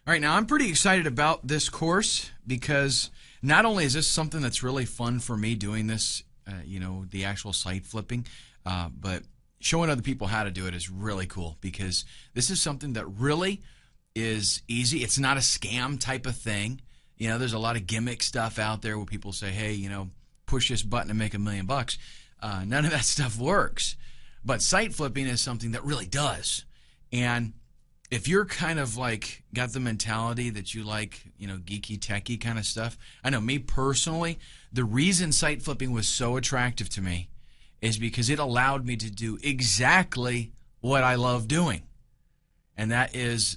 All right, now I'm pretty excited about this course because not only is this something that's really fun for me doing this, the actual site flipping, but showing other people how to do it is really cool because this is something that really is easy. It's not a scam type of thing. There's a lot of gimmick stuff out there where people say, hey, push this button and make $1 million. None of that stuff works. But site flipping is something that really does. And if you're kind of like got the mentality that you like, geeky, techie kind of stuff, I know me personally, the reason site flipping was so attractive to me is because it allowed me to do exactly what I love doing. And that is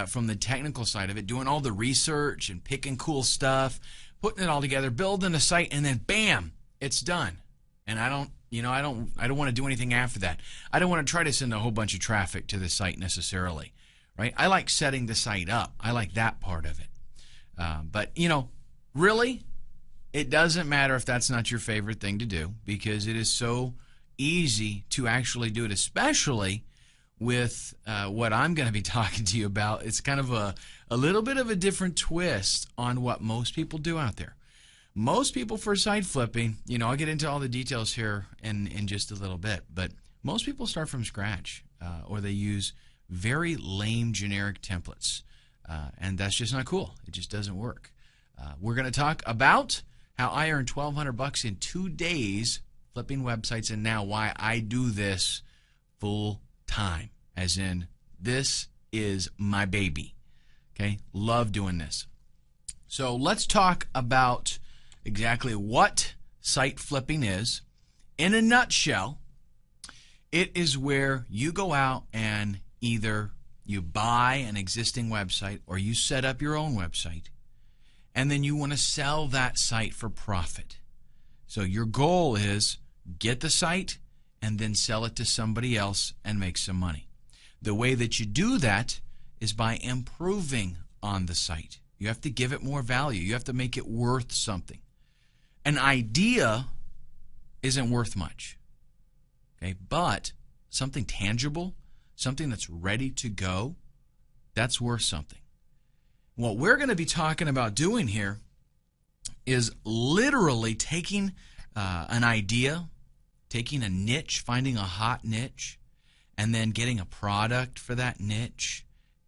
from the technical side of it, doing all the research and picking cool stuff, putting it all together, building a site, and then bam, it's done. And I don't want to do anything after that. I don't want to try to send a whole bunch of traffic to the site necessarily. Right? I like setting the site up. I like that part of it. But, really, it doesn't matter if that's not your favorite thing to do because it is so easy to actually do it, especially with what I'm going to be talking to you about. It's kind of a little bit of a different twist on what most people do out there. Most people for site flipping, I'll get into all the details here in just a little bit, but most people start from scratch or they use very lame generic templates, and that's just not cool. It just doesn't work. We're going to talk about how I earned $1,200 in 2 days flipping websites, and now why I do this full time, as in this is my baby. Okay, love doing this. So let's talk about exactly what site flipping is. In a nutshell, it is where you go out and either you buy an existing website or you set up your own website, and then you want to sell that site for profit. So your goal is get the site and then sell it to somebody else and make some money. The way that you do that is by improving on the site. You have to give it more value. You have to make it worth something. An idea isn't worth much, okay? But something tangible, something that's ready to go, that's worth something. What we're going to be talking about doing here is literally taking an idea, taking a niche, finding a hot niche, and then getting a product for that niche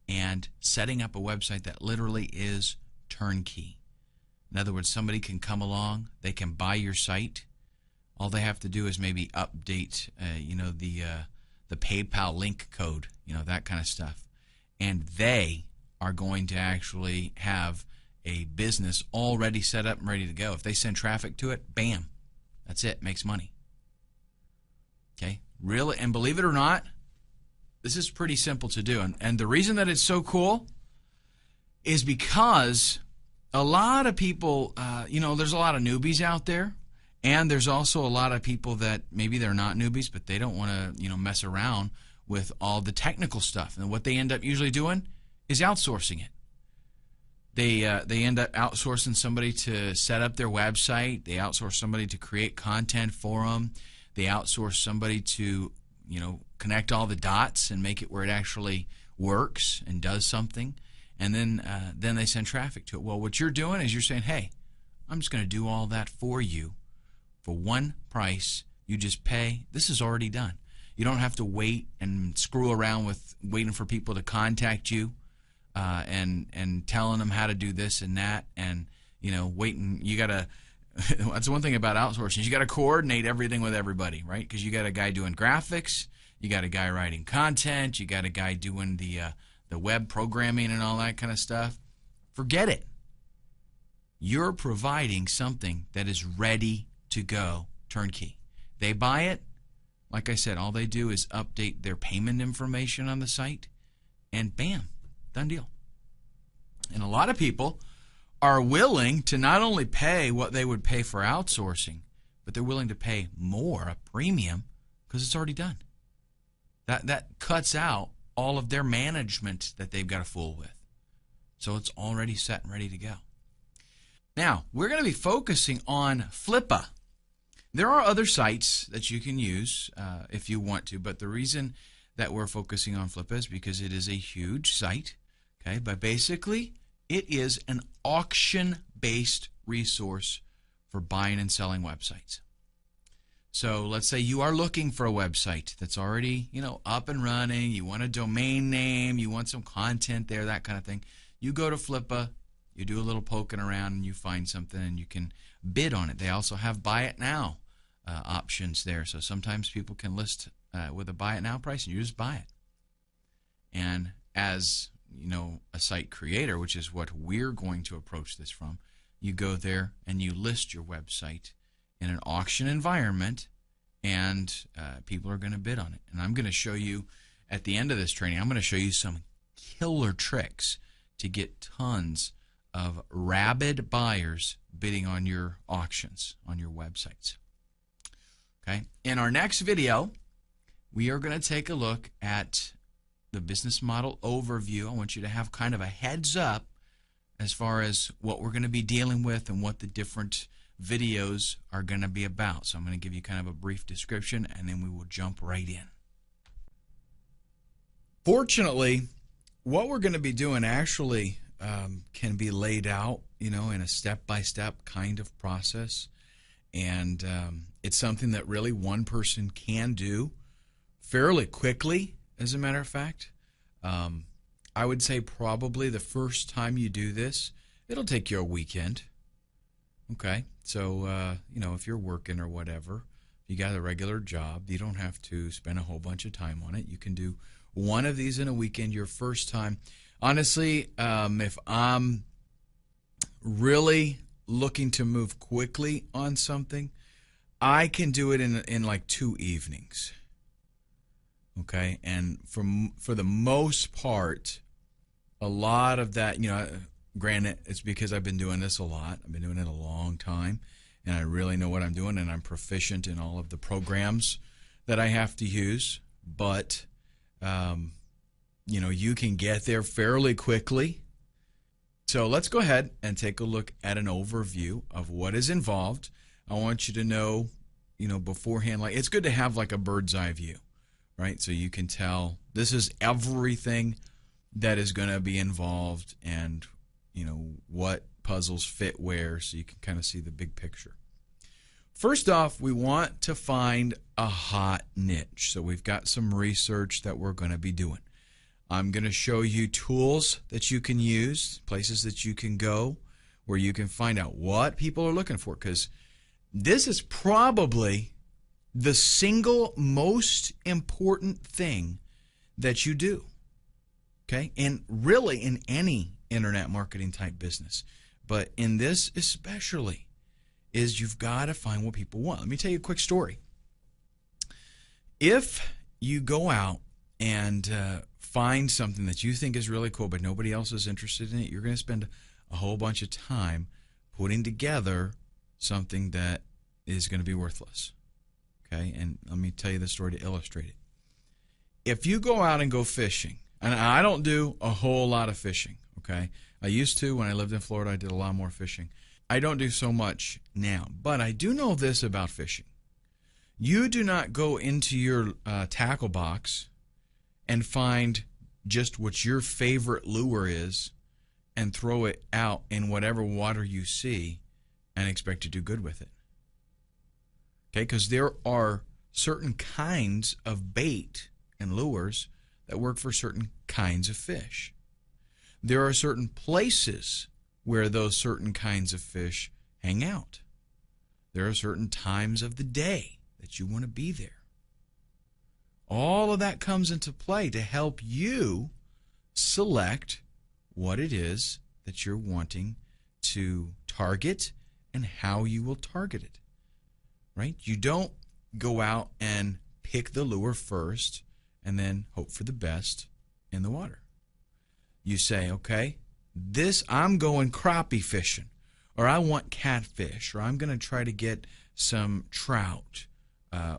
and setting up a website that literally is turnkey. In other words, somebody can come along, they can buy your site. All they have to do is maybe update, the PayPal link code, that kind of stuff. And they are going to actually have a business already set up and ready to go. If they send traffic to it, bam, that's it, makes money. Okay, really, and believe it or not, this is pretty simple to do. And the reason that it's so cool is because a lot of people, there's a lot of newbies out there. And there's also a lot of people that maybe they're not newbies, but they don't want to, mess around with all the technical stuff. And what they end up usually doing is outsourcing it. They end up outsourcing somebody to set up their website. They outsource somebody to create content for them. They outsource somebody to, connect all the dots and make it where it actually works and does something. And then they send traffic to it. Well, what you're doing is you're saying, hey, I'm just going to do all that for you. For one price, you just pay. This is already done. You don't have to wait and screw around with waiting for people to contact you and telling them how to do this and that and, waiting. You got to – that's one thing about outsourcing. You got to coordinate everything with everybody, right? Because you got a guy doing graphics. You got a guy writing content. You got a guy doing the web programming and all that kind of stuff. Forget it. You're providing something that is ready to go, turnkey. They buy it. Like I said, all they do is update their payment information on the site, and bam, done deal. And a lot of people are willing to not only pay what they would pay for outsourcing, but they're willing to pay more, a premium, because it's already done. That cuts out all of their management that they've got to fool with. So it's already set and ready to go. Now, we're going to be focusing on Flippa. There are other sites that you can use if you want to, but the reason that we're focusing on Flippa is because it is a huge site. Okay, but basically, it is an auction-based resource for buying and selling websites. So let's say you are looking for a website that's already, up and running. You want a domain name, you want some content there, that kind of thing. You go to Flippa, you do a little poking around, and you find something, and you can bid on it. They also have buy it now options there. So sometimes people can list with a buy it now price, and you just buy it. And as a site creator, which is what we're going to approach this from, you go there and you list your website in an auction environment, and people are going to bid on it. And I'm going to show you at the end of this training, I'm going to show you some killer tricks to get tons of rabid buyers bidding on your auctions, on your websites. Okay. In our next video, we are going to take a look at the business model overview. I want you to have kind of a heads up as far as what we're going to be dealing with and what the different videos are going to be about. So I'm going to give you kind of a brief description, and then we will jump right in. Fortunately, what we're going to be doing actually can be laid out, in a step-by-step kind of process. And it's something that really one person can do fairly quickly. As a matter of fact, I would say probably the first time you do this, it'll take you a weekend. Okay, so, if you're working or whatever, you got a regular job, you don't have to spend a whole bunch of time on it. You can do one of these in a weekend your first time. Honestly, if I'm really looking to move quickly on something, I can do it in like 2 evenings. Okay, and for the most part, a lot of that, granted, it's because I've been doing this a lot. I've been doing it a long time, and I really know what I'm doing, and I'm proficient in all of the programs that I have to use. But, you can get there fairly quickly. So let's go ahead and take a look at an overview of what is involved. I want you to know, beforehand, like it's good to have like a bird's eye view. Right, so you can tell this is everything that is going to be involved, and what puzzles fit where, so you can kind of see the big picture. First off, we want to find a hot niche. So we've got some research that we're going to be doing. I'm going to show you tools that you can use, places that you can go where you can find out what people are looking for, because this is probably the single most important thing that you do, okay? And really in any internet marketing type business, but in this especially, is you've got to find what people want. Let me tell you a quick story. If you go out and find something that you think is really cool, but nobody else is interested in it, you're going to spend a whole bunch of time putting together something that is going to be worthless. Okay, and let me tell you the story to illustrate it. If you go out and go fishing, and I don't do a whole lot of fishing, okay? I used to when I lived in Florida. I did a lot more fishing. I don't do so much now, but I do know this about fishing. You do not go into your tackle box and find just what your favorite lure is and throw it out in whatever water you see and expect to do good with it. Okay, because there are certain kinds of bait and lures that work for certain kinds of fish. There are certain places where those certain kinds of fish hang out. There are certain times of the day that you want to be there. All of that comes into play to help you select what it is that you're wanting to target and how you will target it. Right? You don't go out and pick the lure first and then hope for the best in the water. You say, okay, I'm going crappie fishing, or I want catfish, or I'm going to try to get some trout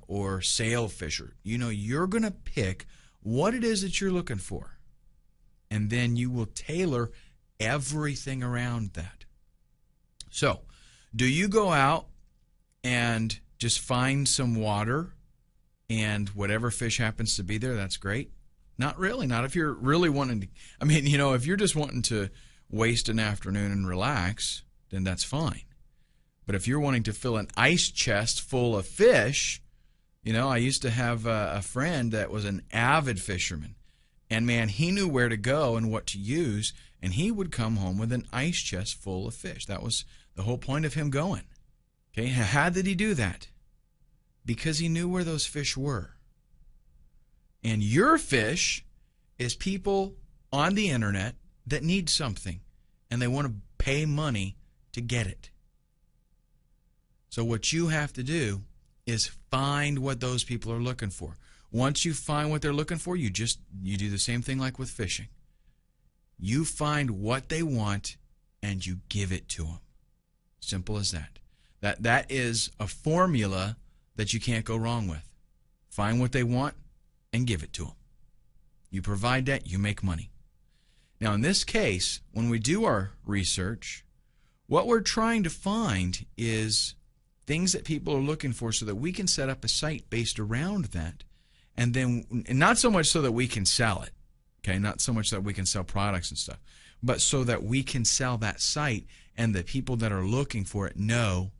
or sailfish. You're going to pick what it is that you're looking for, and then you will tailor everything around that. So, do you go out and just find some water and whatever fish happens to be there, that's great? Not really. Not if you're really wanting to. I mean, if you're just wanting to waste an afternoon and relax, then that's fine. But if you're wanting to fill an ice chest full of fish, I used to have a friend that was an avid fisherman. And man, he knew where to go and what to use, and he would come home with an ice chest full of fish. That was the whole point of him going. Okay, how did he do that? Because he knew where those fish were. And your fish is people on the internet that need something, and they want to pay money to get it. So what you have to do is find what those people are looking for. Once you find what they're looking for, you do the same thing like with fishing. You find what they want and you give it to them. Simple as that. That is a formula that you can't go wrong with. Find what they want and give it to them. You provide that, you make money. Now in this case, when we do our research, what we're trying to find is things that people are looking for so that we can set up a site based around that. And not so much so that we can sell it, okay? Not so much that we can sell products and stuff, but so that we can sell that site and the people that are looking for it know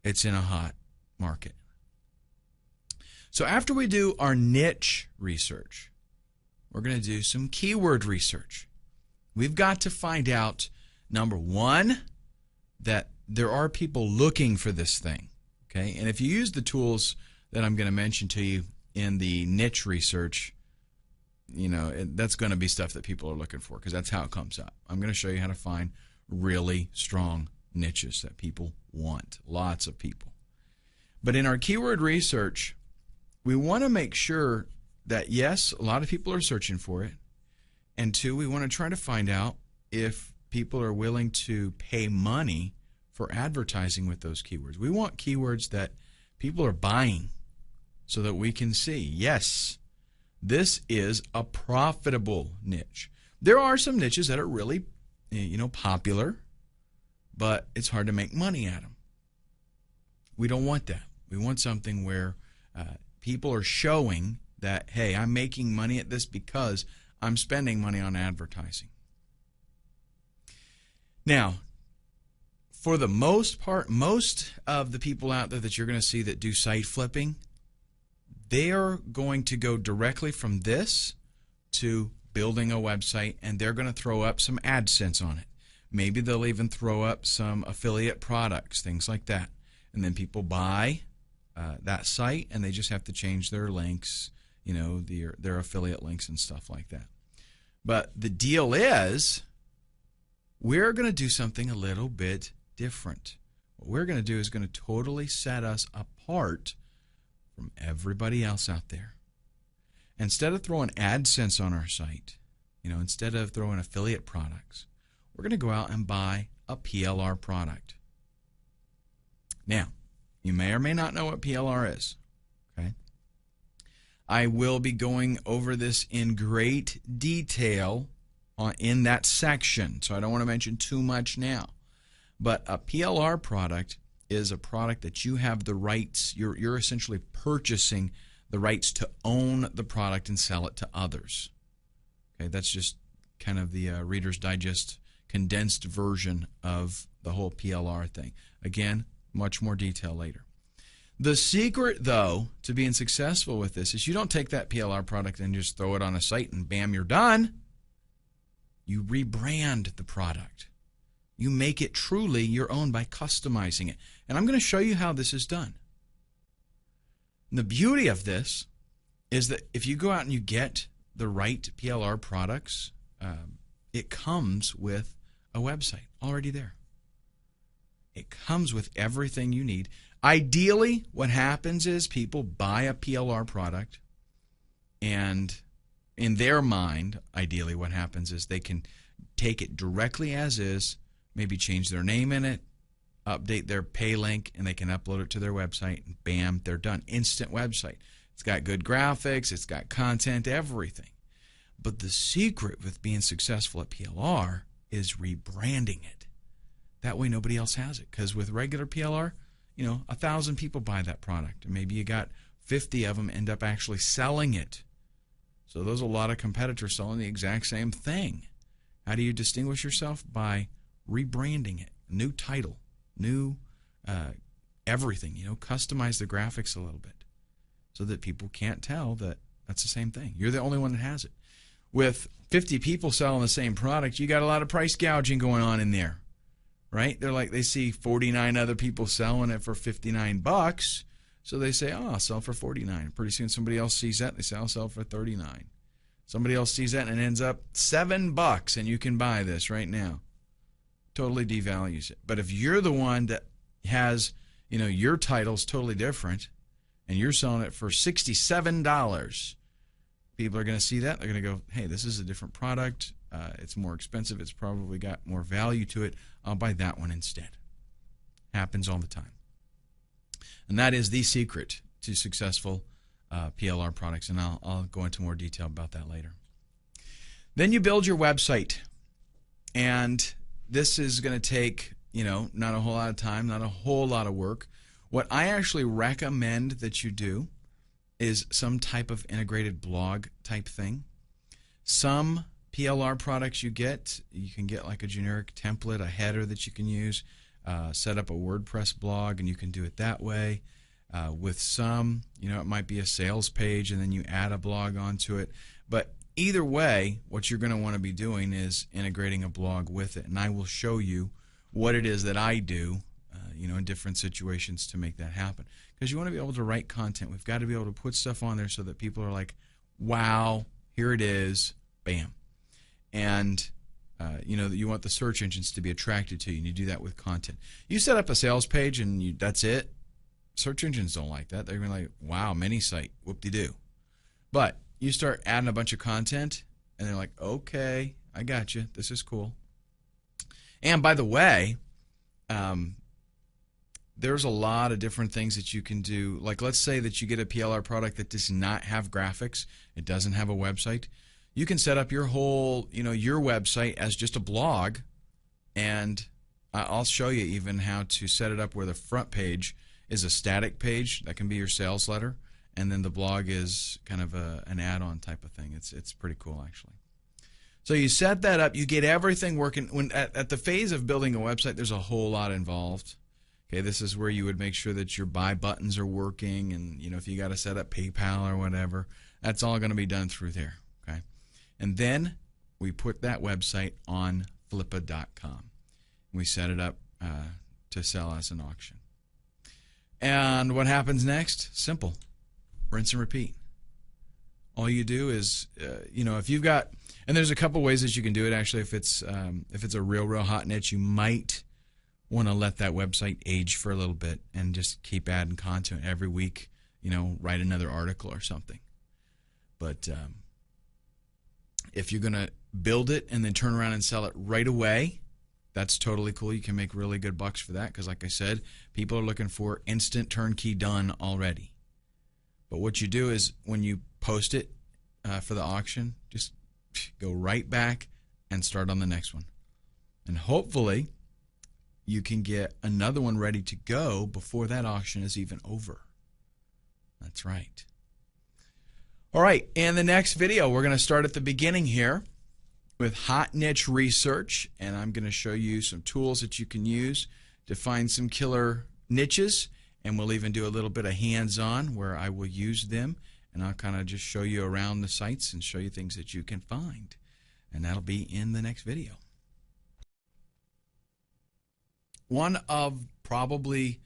it's in a hot market. So after we do our niche research, we're going to do some keyword research. We've got to find out, number one, that there are people looking for this thing, okay? And if you use the tools that I'm going to mention to you in the niche research, that's going to be stuff that people are looking for because that's how it comes up. I'm going to show you how to find really strong niches that people want, lots of people. But in our keyword research, we want to make sure that, yes, a lot of people are searching for it, and two, we want to try to find out if people are willing to pay money for advertising with those keywords. We want keywords that people are buying, so that we can see, yes, this is a profitable niche. There are some niches that are really, popular, but it's hard to make money at them. We don't want that. We want something where people are showing that, hey, I'm making money at this because I'm spending money on advertising. Now, for the most part, most of the people out there that you're going to see that do site flipping, they are going to go directly from this to building a website, and they're going to throw up some AdSense on it. Maybe they'll even throw up some affiliate products, things like that. And then people buy that site, and they just have to change their links, their affiliate links and stuff like that. But the deal is, we're going to do something a little bit different. What we're going to do is going to totally set us apart from everybody else out there. Instead of throwing AdSense on our site, instead of throwing affiliate products, we're going to go out and buy a PLR product. Now, you may or may not know what PLR is, okay? I will be going over this in great detail in that section, so I don't want to mention too much now. But a PLR product is a product that you have the rights, you're essentially purchasing the rights to own the product and sell it to others. Okay, that's just kind of the Reader's Digest condensed version of the whole PLR thing. Again, much more detail later. The secret, though, to being successful with this is you don't take that PLR product and just throw it on a site and bam, you're done. You rebrand the product. You make it truly your own by customizing it. And I'm going to show you how this is done. And the beauty of this is that if you go out and you get the right PLR products, it comes with a website already there. It comes with everything you need. Ideally, what happens is people buy a PLR product, and in their mind, ideally what happens is they can take it directly as is, maybe change their name in it, update their pay link, and they can upload it to their website, and bam, they're done. Instant website. It's got good graphics, it's got content, everything. But the secret with being successful at PLR is rebranding it. That way nobody else has it. Because with regular PLR, 1,000 people buy that product, and maybe you got 50 of them end up actually selling it. So there's a lot of competitors selling the exact same thing. How do you distinguish yourself? By rebranding it, new title, new everything. Customize the graphics a little bit so that people can't tell that that's the same thing. You're the only one that has it. With 50 people selling the same product, you got a lot of price gouging going on in there, right? They see 49 other people selling it for $59, so they say, "Oh, I'll sell for $49." Pretty soon somebody else sees that, and they say, "I'll sell for $39." Somebody else sees that, and it ends up $7, and you can buy this right now. Totally devalues it. But if you're the one that has, your title's totally different, and you're selling it for $67, people are going to see that. They're going to go, "Hey, this is a different product. It's more expensive. It's probably got more value to it. I'll buy that one instead." Happens all the time. And that is the secret to successful PLR products. And I'll go into more detail about that later. Then you build your website. And this is going to take, not a whole lot of time, not a whole lot of work. What I actually recommend that you do is some type of integrated blog type thing. Some PLR products you can get like a generic template, a header that you can use, set up a WordPress blog, and you can do it that way. With some, it might be a sales page, and then you add a blog onto it. But either way, what you're going to want to be doing is integrating a blog with it. And I will show you what it is that I do, in different situations to make that happen. Because you want to be able to write content. We've got to be able to put stuff on there so that people are like, "Wow, here it is, bam." And, you want the search engines to be attracted to you, and you do that with content. You set up a sales page, and that's it. Search engines don't like that. They're going to be like, "Wow, mini site, whoop-de-doo." But you start adding a bunch of content, and they're like, "Okay, I got you. This is cool." And by the way, there's a lot of different things that you can do. Like, let's say that you get a PLR product that does not have graphics. It doesn't have a website. You can set up your whole, your website as just a blog, and I'll show you even how to set it up where the front page is a static page. That can be your sales letter, and then the blog is kind of an add-on type of thing. It's pretty cool, actually. So you set that up. You get everything working. When at the phase of building a website, there's a whole lot involved. Okay, this is where you would make sure that your buy buttons are working, and if you got to set up PayPal or whatever, that's all going to be done through there. Okay, and then we put that website on flippa.com. We set it up to sell as an auction. And what happens next? Simple. Rinse and repeat. All you do is, if you've got, and there's a couple ways that you can do it. Actually, if it's a real hot niche, you might want to let that website age for a little bit and just keep adding content every week. Write another article or something. But if you're going to build it and then turn around and sell it right away, that's totally cool. You can make really good bucks for that because, like I said, people are looking for instant turnkey done already. But what you do is when you post it for the auction, just go right back and start on the next one. And hopefully you can get another one ready to go before that auction is even over. That's right. All right, in the next video, we're going to start at the beginning here with hot niche research, and I'm going to show you some tools that you can use to find some killer niches, and we'll even do a little bit of hands-on where I will use them, and I'll kind of just show you around the sites and show you things that you can find, and that'll be in the next video. One of probably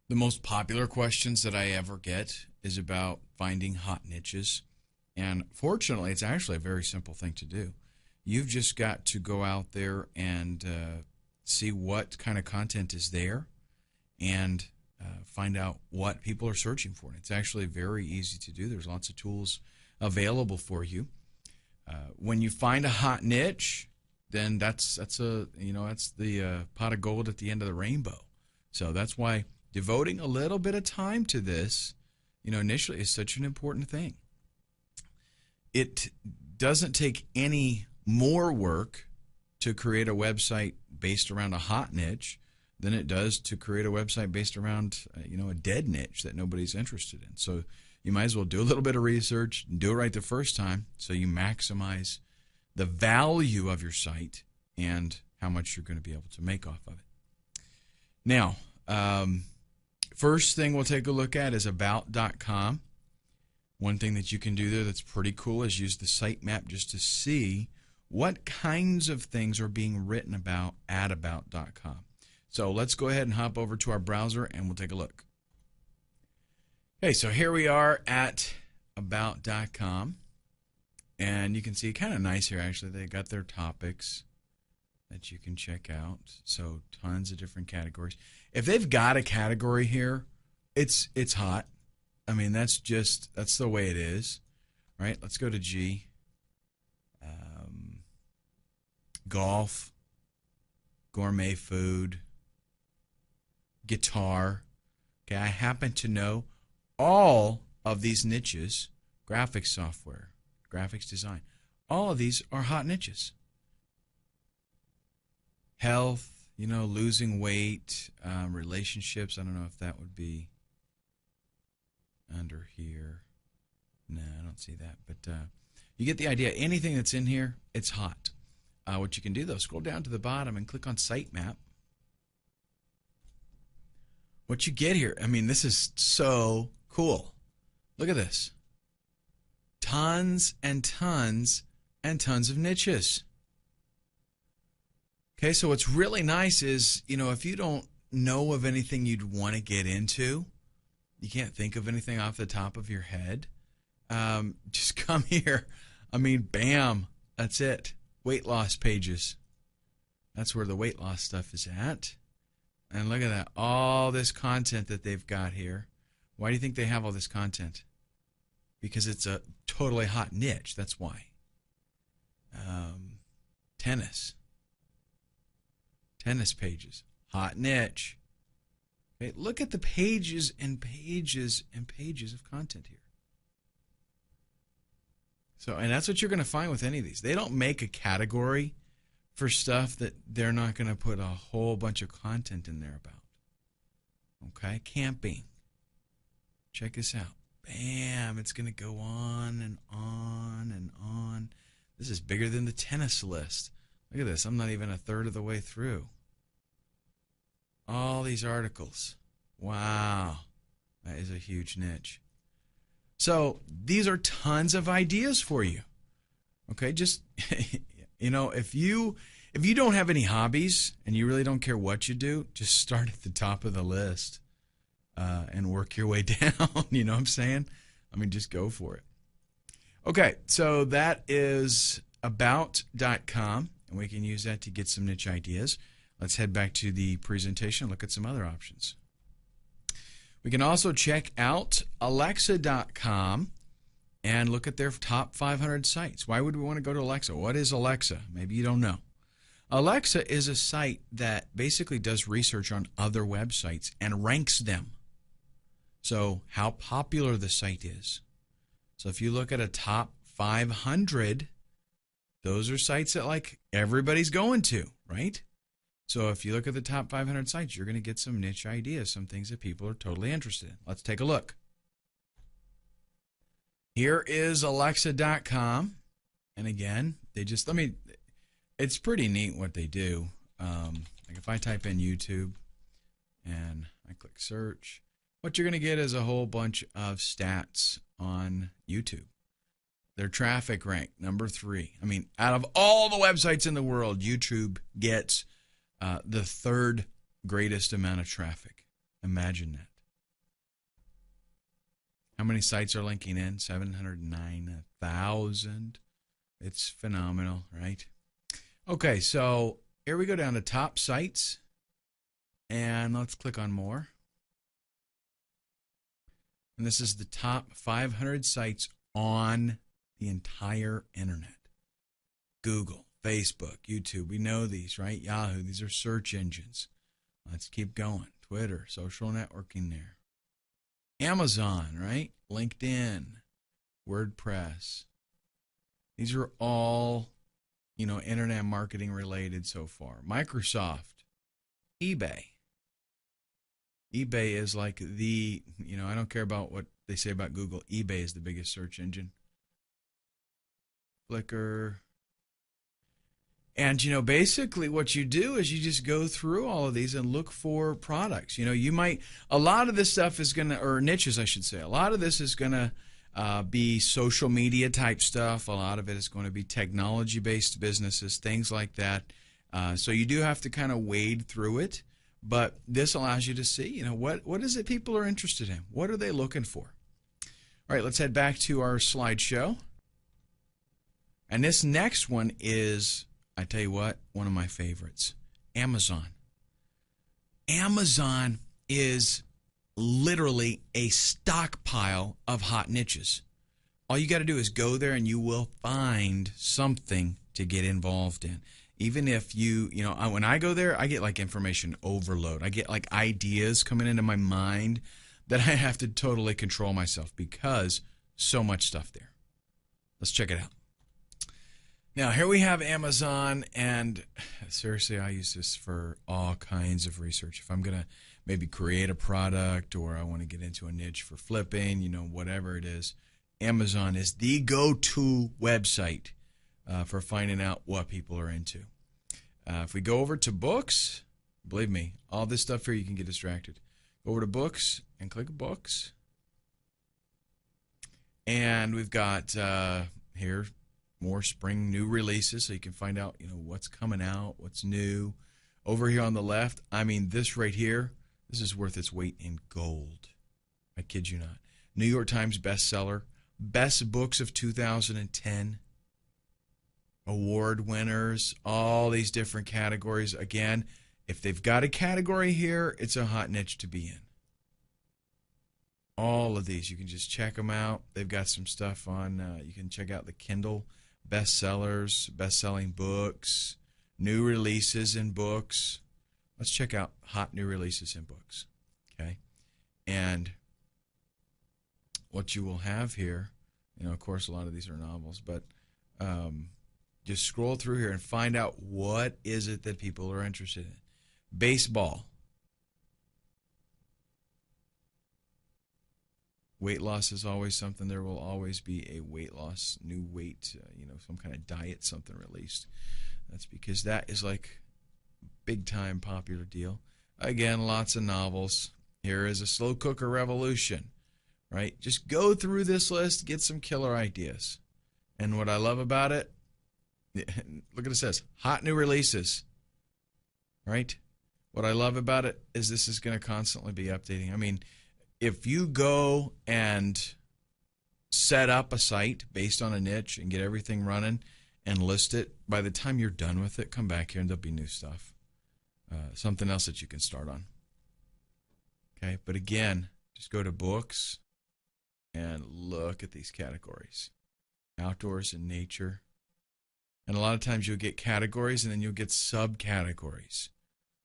the most popular questions that I ever get is about finding hot niches, and fortunately it's actually a very simple thing to do. You've just got to go out there and see what kind of content is there and find out what people are searching for. And it's actually very easy to do. There's lots of tools available for you. When you find a hot niche, then that's the pot of gold at the end of the rainbow. So that's why devoting a little bit of time to this, initially is such an important thing. It doesn't take any more work to create a website based around a hot niche than it does to create a website based around a dead niche that nobody's interested in. So you might as well do a little bit of research and do it right the first time so you maximize the value of your site and how much you're going to be able to make off of it. Now, first thing we'll take a look at is about.com. One thing that you can do there that's pretty cool is use the sitemap just to see what kinds of things are being written about at about.com. So let's go ahead and hop over to our browser and we'll take a look. Okay, so here we are at about.com. And you can see kind of nice here, actually. They got their topics that you can check out. So tons of different categories. If they've got a category here, it's hot. I mean, that's the way it is. All right, let's go to G. Golf, gourmet food, guitar. Okay, I happen to know all of these niches, graphics software, graphics design. All of these are hot niches. Health, losing weight, relationships. I don't know if that would be under here. No, I don't see that. But you get the idea. Anything that's in here, it's hot. What you can do, though, scroll down to the bottom and click on Sitemap. What you get here, I mean, this is so cool. Look at this. Tons and tons and tons of niches. Okay, so what's really nice is, if you don't know of anything you'd want to get into, you can't think of anything off the top of your head, just come here. I mean, bam, that's it. Weight loss pages. That's where the weight loss stuff is at. And look at that, all this content that they've got here. Why do you think they have all this content? Because it's a totally hot niche, that's why. Tennis pages, hot niche. Okay, look at the pages and pages and pages of content here. So, and that's what you're going to find with any of these. They don't make a category for stuff that they're not going to put a whole bunch of content in there about. Okay, camping. Check this out. Bam, it's going to go on and on and on. This is bigger than the tennis list. Look at this. I'm not even a third of the way through. All these articles. Wow. That is a huge niche. So these are tons of ideas for you. Okay, just, if you don't have any hobbies and you really don't care what you do, just start at the top of the list and work your way down. You know what I'm saying? I mean, just go for it. Okay, so that is about.com, and we can use that to get some niche ideas. Let's head back to the presentation and look at some other options. We can also check out Alexa.com and look at their top 500 sites. Why would we want to go to Alexa? What is Alexa? Maybe you don't know. Alexa is a site that basically does research on other websites and ranks them. So how popular the site is. So if you look at a top 500, those are sites that everybody's going to, right? So if you look at the top 500 sites, you're going to get some niche ideas, some things that people are totally interested in. Let's take a look. Here is Alexa.com. And again, it's pretty neat what they do. If I type in YouTube and I click search, what you're going to get is a whole bunch of stats on YouTube. Their traffic rank, number 3. I mean, out of all the websites in the world, YouTube gets the third greatest amount of traffic. Imagine that. How many sites are linking in? 709,000. It's phenomenal, right? Okay, so here we go down to top sites. And let's click on more. And this is the top 500 sites on the entire internet. Google, Facebook, YouTube, we know these, right? Yahoo, these are search engines. Let's keep going. Twitter, social networking there. Amazon, right? LinkedIn, WordPress. These are all, internet marketing related so far. Microsoft, eBay. eBay is like I don't care about what they say about Google. eBay is the biggest search engine. Flickr. And, basically what you do is you just go through all of these and look for products. You might, a lot of this stuff is going to, or niches, I should say, a lot of this is going to be social media type stuff. A lot of it is going to be technology-based businesses, things like that. So you do have to kind of wade through it. But this allows you to see, what is it people are interested in? What are they looking for? All right, let's head back to our slideshow. And this next one is, I tell you what, one of my favorites, Amazon. Amazon is literally a stockpile of hot niches. All you got to do is go there and you will find something to get involved in. Even if when I go there, I get like information overload. I get like ideas coming into my mind that I have to totally control myself because so much stuff there. Let's check it out. Now, here we have Amazon, and seriously, I use this for all kinds of research. If I'm going to maybe create a product or I want to get into a niche for flipping, whatever it is, Amazon is the go-to website for finding out what people are into. If we go over to books, believe me, all this stuff here, you can get distracted. Go over to books and click books. And we've got here more spring new releases, so you can find out, what's coming out, what's new. Over here on the left, this right here, this is worth its weight in gold. I kid you not. New York Times bestseller, best books of 2010, award winners, all these different categories. Again, if they've got a category here, it's a hot niche to be in. All of these, you can just check them out. They've got some stuff on, you can check out the Kindle bestsellers, best-selling books, new releases in books. Let's check out hot new releases in books, okay? And what you will have here, of course, a lot of these are novels, but just scroll through here and find out what is it that people are interested in. Baseball. Weight loss is always something. There will always be a weight loss, new weight, some kind of diet, something released. That's because that is like big time popular deal. Again, lots of novels. Here is a slow cooker revolution, right? Just go through this list, get some killer ideas. And what I love about it, look at it says, hot new releases, right? What I love about it is this is going to constantly be updating. If you go and set up a site based on a niche and get everything running and list it, by the time you're done with it, come back here and there'll be new stuff. Something else that you can start on. Okay, but again, just go to books and look at these categories. Outdoors and nature. And a lot of times you'll get categories and then you'll get subcategories.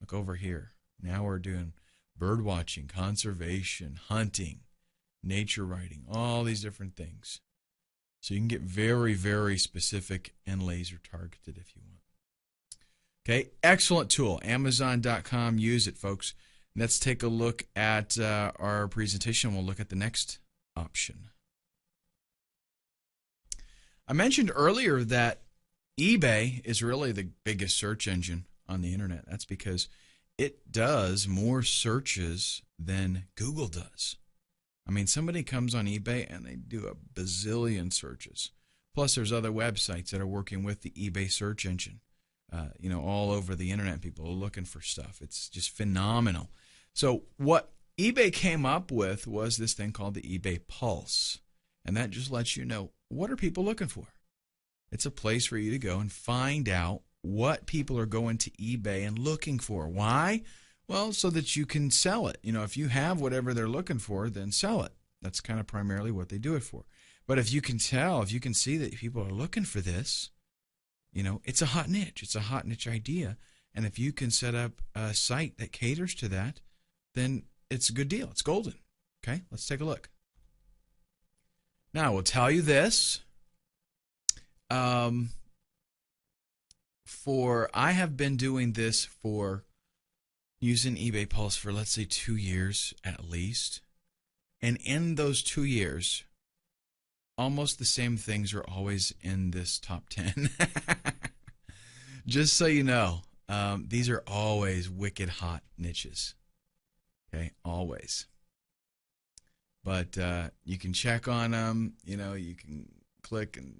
Look over here. Now we're doing bird watching, conservation, hunting, nature writing, all these different things. So you can get very, very specific and laser targeted if you want. Okay, excellent tool. Amazon.com. Use it, folks. Let's take a look at our presentation. We'll look at the next option. I mentioned earlier that eBay is really the biggest search engine on the internet. That's because it does more searches than Google does. Somebody comes on eBay and they do a bazillion searches. Plus, there's other websites that are working with the eBay search engine. All over the internet, people are looking for stuff. It's just phenomenal. So what eBay came up with was this thing called the eBay Pulse. And that just lets you know, what are people looking for? It's a place for you to go and find out what people are going to eBay and looking for. Why? Well, so that you can sell it. If you have whatever they're looking for, then sell it. That's kind of primarily what they do it for. But if you can tell, if you can see that people are looking for this, it's a hot niche. It's a hot niche idea. And if you can set up a site that caters to that, then it's a good deal. It's golden. Okay, let's take a look. Now, I will tell you this. I have been doing this for using eBay Pulse for, let's say, 2 years at least. And in those 2 years, almost the same things are always in this top 10. Just so you know, these are always wicked hot niches. Okay, always. But you can check on them. You know, you can click, and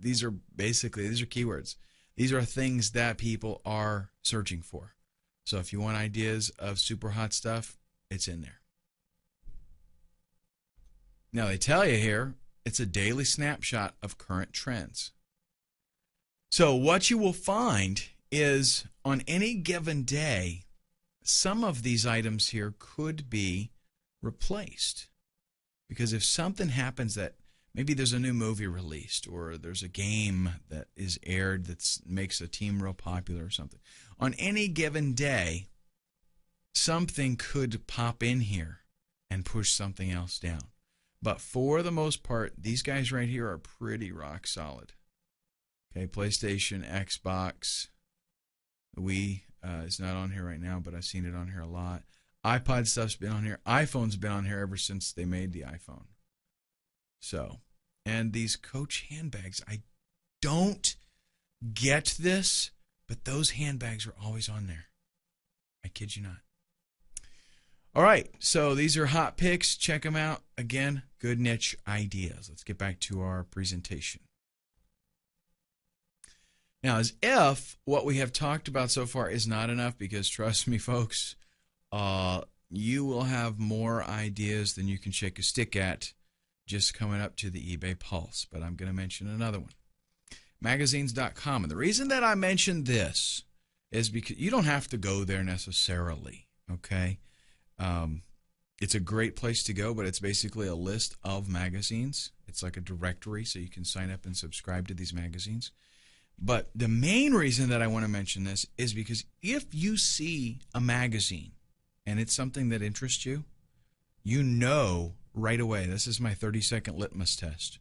these are keywords. These are things that people are searching for. So if you want ideas of super hot stuff, it's in there. Now they tell you here, it's a daily snapshot of current trends. So what you will find is on any given day, some of these items here could be replaced. Because if something happens that maybe there's a new movie released, or there's a game that is aired that makes a team real popular or something, on any given day, something could pop in here and push something else down. But for the most part, these guys right here are pretty rock solid. Okay, PlayStation, Xbox, Wii is not on here right now, but I've seen it on here a lot. iPod stuff's been on here. iPhone's been on here ever since they made the iPhone. So, and these Coach handbags, I don't get this, but those handbags are always on there. I kid you not. All right, so these are hot picks. Check them out. Again, good niche ideas. Let's get back to our presentation. Now, as if what we have talked about so far is not enough, because trust me, folks, you will have more ideas than you can shake a stick at just coming up to the eBay Pulse. But I'm going to mention another one. Magazines.com. And the reason that I mentioned this is because you don't have to go there necessarily, okay? It's a great place to go, but it's basically a list of magazines. It's like a directory, so you can sign up and subscribe to these magazines. But the main reason that I want to mention this is because if you see a magazine and it's something that interests you, you know right away, this is my 30-second litmus test,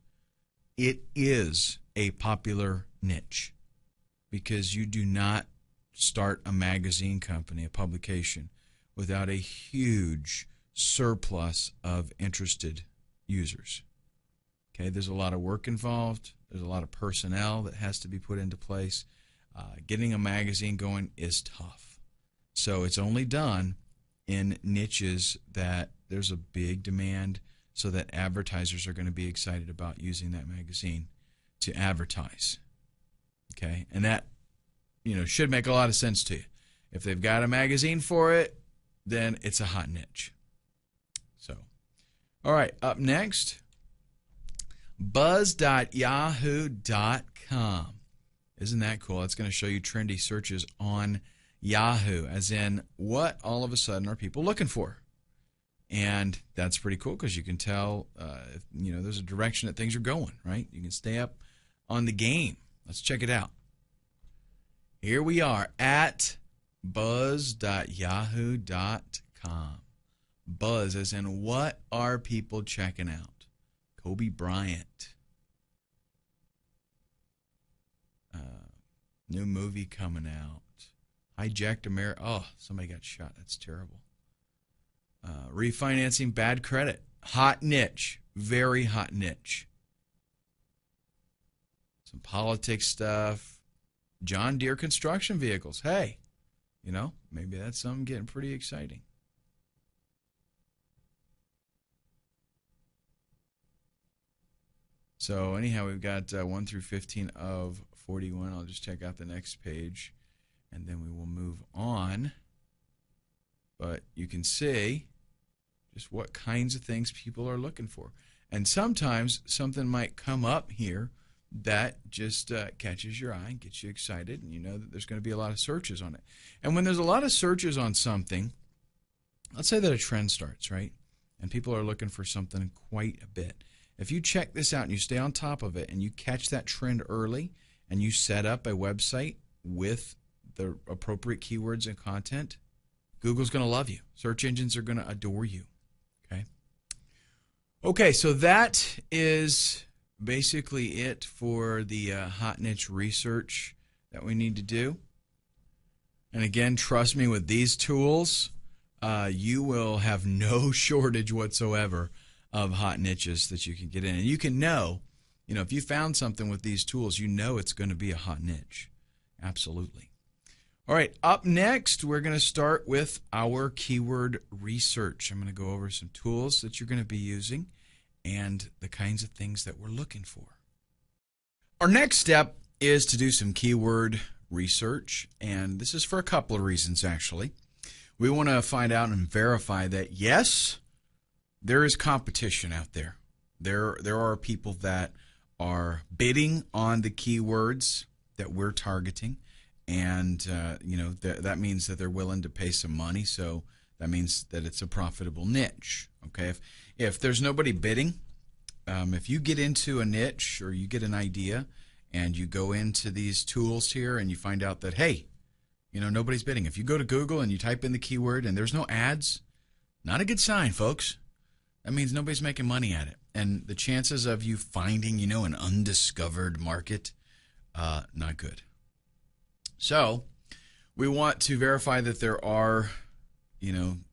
it is a popular niche, because you do not start a magazine company, a publication, without a huge surplus of interested users. Okay, there's a lot of work involved. There's a lot of personnel that has to be put into place. Getting a magazine going is tough. So it's only done in niches that there's a big demand, so that advertisers are going to be excited about using that magazine to advertise. Okay, and that, you know, should make a lot of sense to you. If they've got a magazine for it, then it's a hot niche. So, all right, up next, buzz.yahoo.com. Isn't that cool? It's going to show you trendy searches on Yahoo, as in what all of a sudden are people looking for. And that's pretty cool, because you can tell, if, you know, there's a direction that things are going, right? You can stay up on the game. Let's check it out. Here we are at buzz.yahoo.com. Buzz as in what are people checking out? Kobe Bryant. New movie coming out. Hijacked America. Oh, somebody got shot. That's terrible. Refinancing bad credit. Hot niche. Very hot niche. Some politics stuff. John Deere construction vehicles. Hey, you know, maybe that's something getting pretty exciting. So anyhow, we've got 1 through 15 of 41. I'll just check out the next page, and then we will move on. But you can see just what kinds of things people are looking for. And sometimes something might come up here that just catches your eye and gets you excited, and you know that there's going to be a lot of searches on it. And when there's a lot of searches on something, let's say that a trend starts, right? And people are looking for something quite a bit. If you check this out and you stay on top of it and you catch that trend early and you set up a website with the appropriate keywords and content, Google's going to love you. Search engines are going to adore you. Okay? Okay, so that is basically it for the hot niche research that we need to do. And again, trust me, with these tools, you will have no shortage whatsoever of hot niches that you can get in. And you can know, if you found something with these tools, it's going to be a hot niche. Absolutely. All right, up next, we're going to start with our keyword research. I'm going to go over some tools that you're going to be using and the kinds of things that we're looking for. Our next step is to do some keyword research, and this is for a couple of reasons, actually. We want to find out and verify that, yes, there is competition out there. There are people that are bidding on the keywords that we're targeting, and that means that they're willing to pay some money, so that means that it's a profitable niche. Okay, if there's nobody bidding, if you get into a niche or you get an idea and you go into these tools here and you find out that, hey, nobody's bidding. If you go to Google and you type in the keyword and there's no ads, not a good sign, folks. That means nobody's making money at it. And the chances of you finding, an undiscovered market, not good. So we want to verify that there are,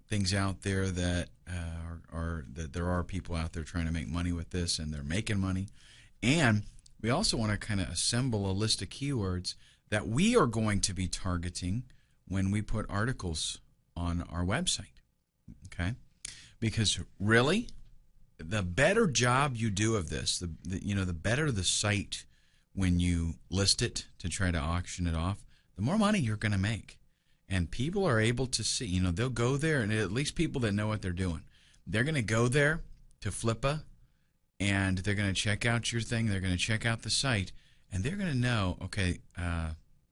things out there that that there are people out there trying to make money with this, and they're making money. And we also want to kind of assemble a list of keywords that we are going to be targeting when we put articles on our website. Okay? Because really, the better job you do of this, the better the site when you list it to try to auction it off, the more money you're going to make. And people are able to see, they'll go there, and at least people that know what they're doing, they're going to go there to Flippa, and they're going to check out your thing, they're going to check out the site, and they're going to know, okay,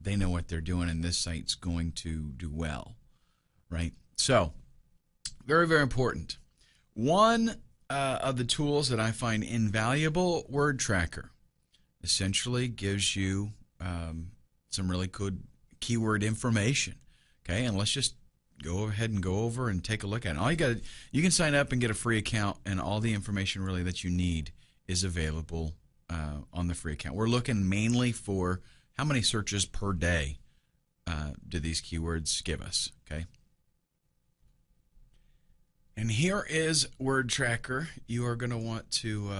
they know what they're doing, and this site's going to do well, right? So, very, very important. One of the tools that I find invaluable, Word Tracker, essentially gives you some really good keyword information. Okay, and let's just go ahead and go over and take a look at it. All you can sign up and get a free account, and all the information really that you need is available on the free account. We're looking mainly for how many searches per day do these keywords give us. Okay. And here is Word Tracker. You are going to want to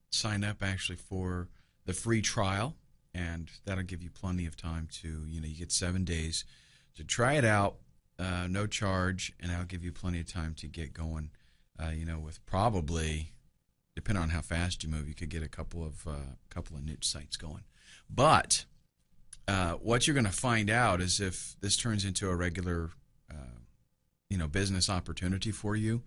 sign up actually for the free trial, and that'll give you plenty of time to, you get 7 days to try it out, no charge, and that'll give you plenty of time to get going, with probably, depending on how fast you move, you could get a couple of niche sites going. But what you're going to find out is if this turns into a regular business opportunity for you,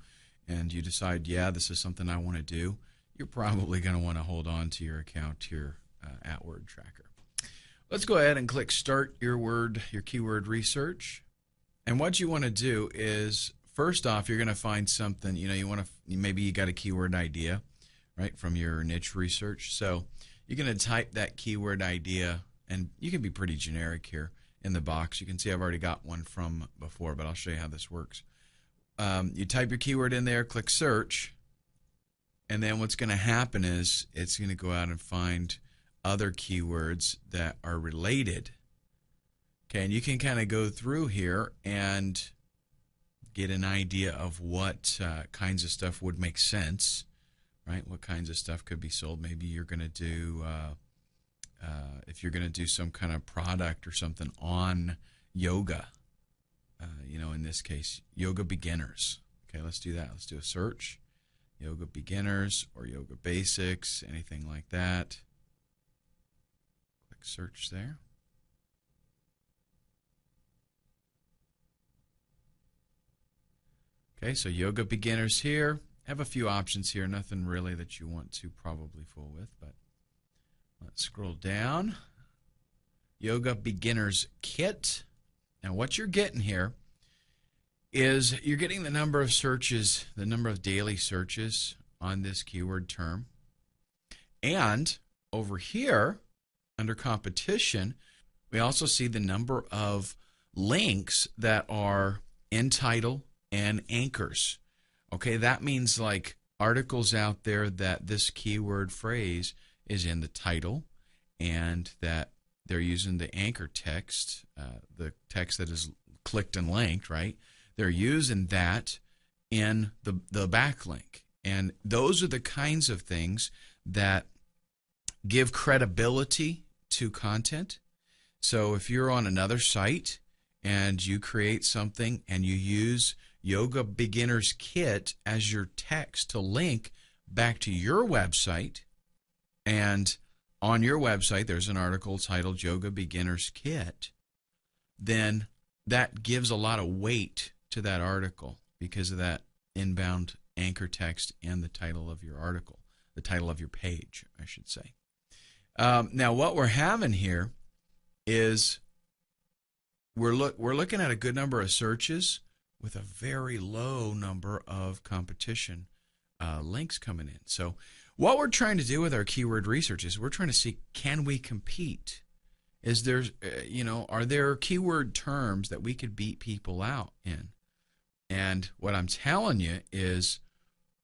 and you decide, yeah, this is something I want to do, you're probably going to want to hold on to your account here at Word Tracker. Let's go ahead and click Start your keyword research. And what you want to do is, first off, you're going to find something, maybe you got a keyword idea, right, from your niche research. So you're going to type that keyword idea, and you can be pretty generic here in the box. You can see I've already got one from before, but I'll show you how this works. You type your keyword in there, click search, and then what's going to happen is it's going to go out and find other keywords that are related. Okay, and you can kind of go through here and get an idea of what kinds of stuff would make sense, right? What kinds of stuff could be sold. Maybe you're going to do if you're going to do some kind of product or something on yoga, in this case, yoga beginners. Okay, let's do that. Let's do a search. Yoga beginners or yoga basics, anything like that. Click search there. Okay, so yoga beginners here. Have a few options here. Nothing really that you want to probably fool with, but let's scroll down. Yoga Beginners Kit. Now what you're getting here is you're getting the number of searches, the number of daily searches on this keyword term. And over here, under competition, we also see the number of links that are in title and anchors. Okay, that means like articles out there that this keyword phrase is in the title, and that they're using the anchor text, the text that is clicked and linked, right? They're using that in the backlink. And those are the kinds of things that give credibility to content. So if you're on another site and you create something and you use Yoga Beginner's Kit as your text to link back to your website, and on your website there's an article titled Yoga Beginner's Kit, then that gives a lot of weight to that article because of that inbound anchor text and the title of your article, the title of your page, I should say. Now, what we're having here is we're looking at a good number of searches with a very low number of competition links coming in. So what we're trying to do with our keyword research is we're trying to see, can we compete? Is there, are there keyword terms that we could beat people out in? And what I'm telling you is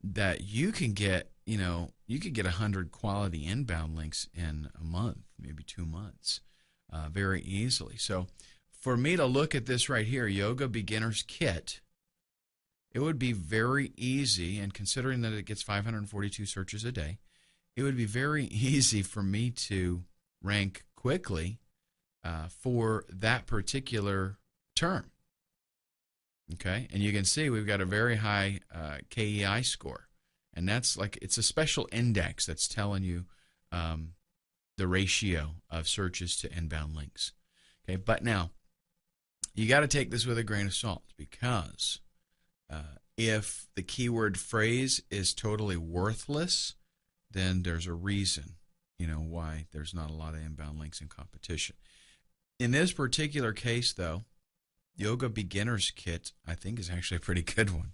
that you can get, you could get 100 quality inbound links in a month, maybe 2 months, very easily. So for me to look at this right here, Yoga Beginner's Kit, it would be very easy, and considering that it gets 542 searches a day, it would be very easy for me to rank quickly for that particular term. Okay, and you can see we've got a very high KEI score, and that's like, it's a special index that's telling you the ratio of searches to inbound links. Okay, but now you got to take this with a grain of salt, because if the keyword phrase is totally worthless, then there's a reason, why there's not a lot of inbound links in competition. In this particular case, though, Yoga Beginner's Kit, I think, is actually a pretty good one.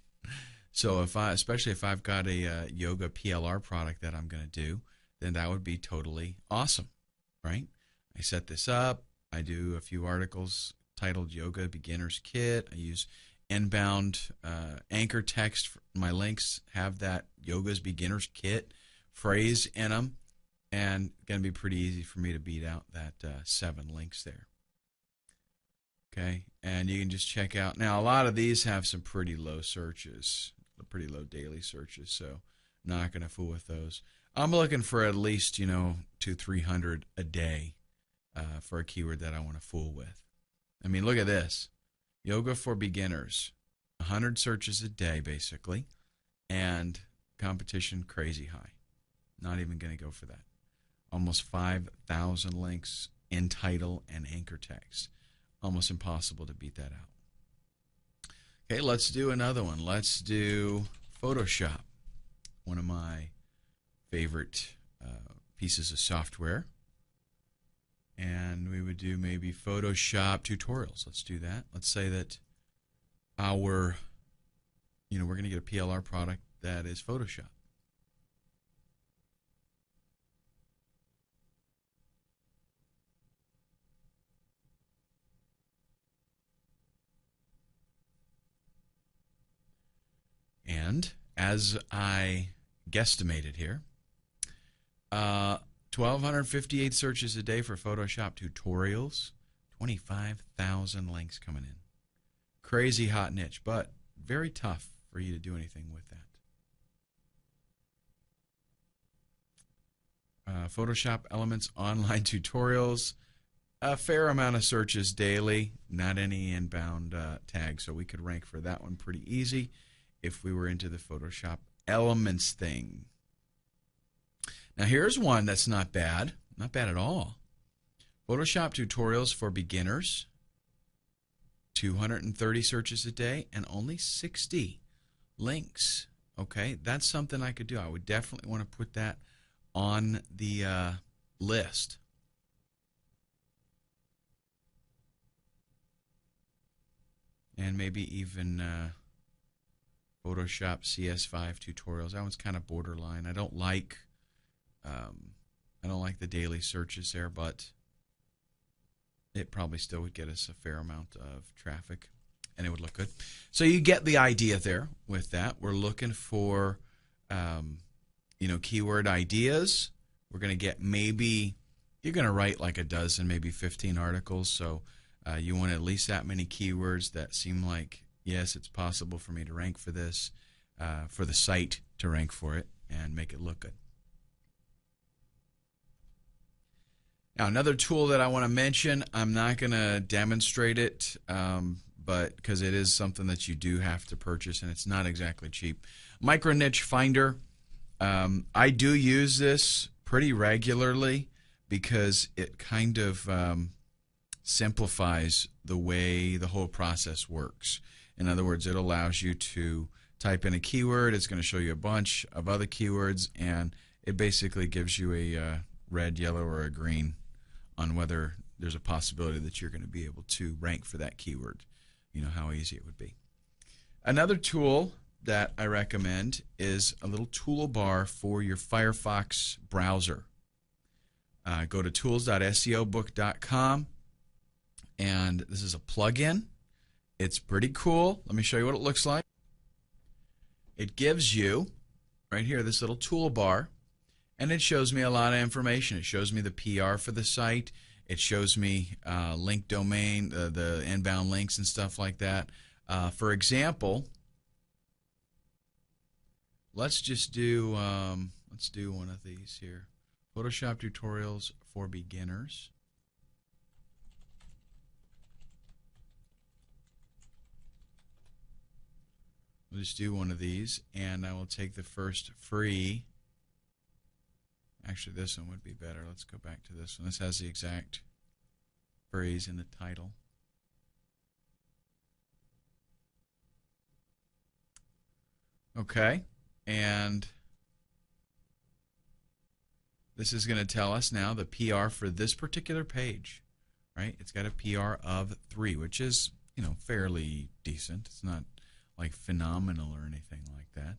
So especially if I've got a yoga PLR product that I'm going to do, then that would be totally awesome, right? I set this up. I do a few articles titled Yoga Beginner's Kit. I use inbound anchor text. My links have that Yoga's Beginner's Kit phrase in them, and it's going to be pretty easy for me to beat out that 7 links there. Okay, and you can just check out. Now, a lot of these have some pretty low searches, pretty low daily searches, so not going to fool with those. I'm looking for at least, 200-300 a day for a keyword that I want to fool with. I mean, look at this. Yoga for beginners, 100 searches a day, basically, and competition crazy high. Not even going to go for that. Almost 5,000 links in title and anchor text. Almost impossible to beat that out. Okay, let's do another one. Let's do Photoshop, one of my favorite pieces of software. And we would do maybe Photoshop tutorials. Let's do that. Let's say that we're going to get a PLR product that is Photoshop. And as I guesstimated here, 1,258 searches a day for Photoshop tutorials, 25,000 links coming in. Crazy hot niche, but very tough for you to do anything with that. Photoshop Elements online tutorials, a fair amount of searches daily, not any inbound tags, so we could rank for that one pretty easy if we were into the Photoshop Elements thing. Now here's one that's not bad at all. Photoshop tutorials for beginners, 230 searches a day and only 60 links. Okay, that's something I could do. I would definitely want to put that on the list. And maybe even Photoshop CS5 tutorials. That one's kind of borderline. I don't like the daily searches there, but it probably still would get us a fair amount of traffic, and it would look good. So you get the idea there with that. We're looking for, keyword ideas. We're going to get maybe, you're going to write like a dozen, maybe 15 articles. So you want at least that many keywords that seem like, yes, it's possible for me to rank for this. for the site to rank for it and make it look good. Now, another tool that I want to mention, I'm not going to demonstrate it, but because it is something that you do have to purchase, and it's not exactly cheap. Micro Niche Finder. I do use this pretty regularly because it kind of simplifies the way the whole process works. In other words, it allows you to type in a keyword. It's going to show you a bunch of other keywords, and it basically gives you a red, yellow, or a green on whether there's a possibility that you're going to be able to rank for that keyword. You know how easy it would be. Another tool that I recommend is a little toolbar for your Firefox browser. Go to tools.seobook.com, and this is a plugin. It's pretty cool. Let me show you what it looks like. It gives you, right here, this little toolbar, and it shows me a lot of information. It shows me the PR for the site. It shows me link domain, the inbound links and stuff like that. For example, let's do one of these here. Photoshop tutorials for beginners. We'll just do one of these, and I will take the first free. Actually, this one would be better. Let's go back to this one. This has the exact phrase in the title. Okay, and this is going to tell us now the PR for this particular page, right? It's got a PR of 3, which is, you know, fairly decent. It's not like phenomenal or anything like that,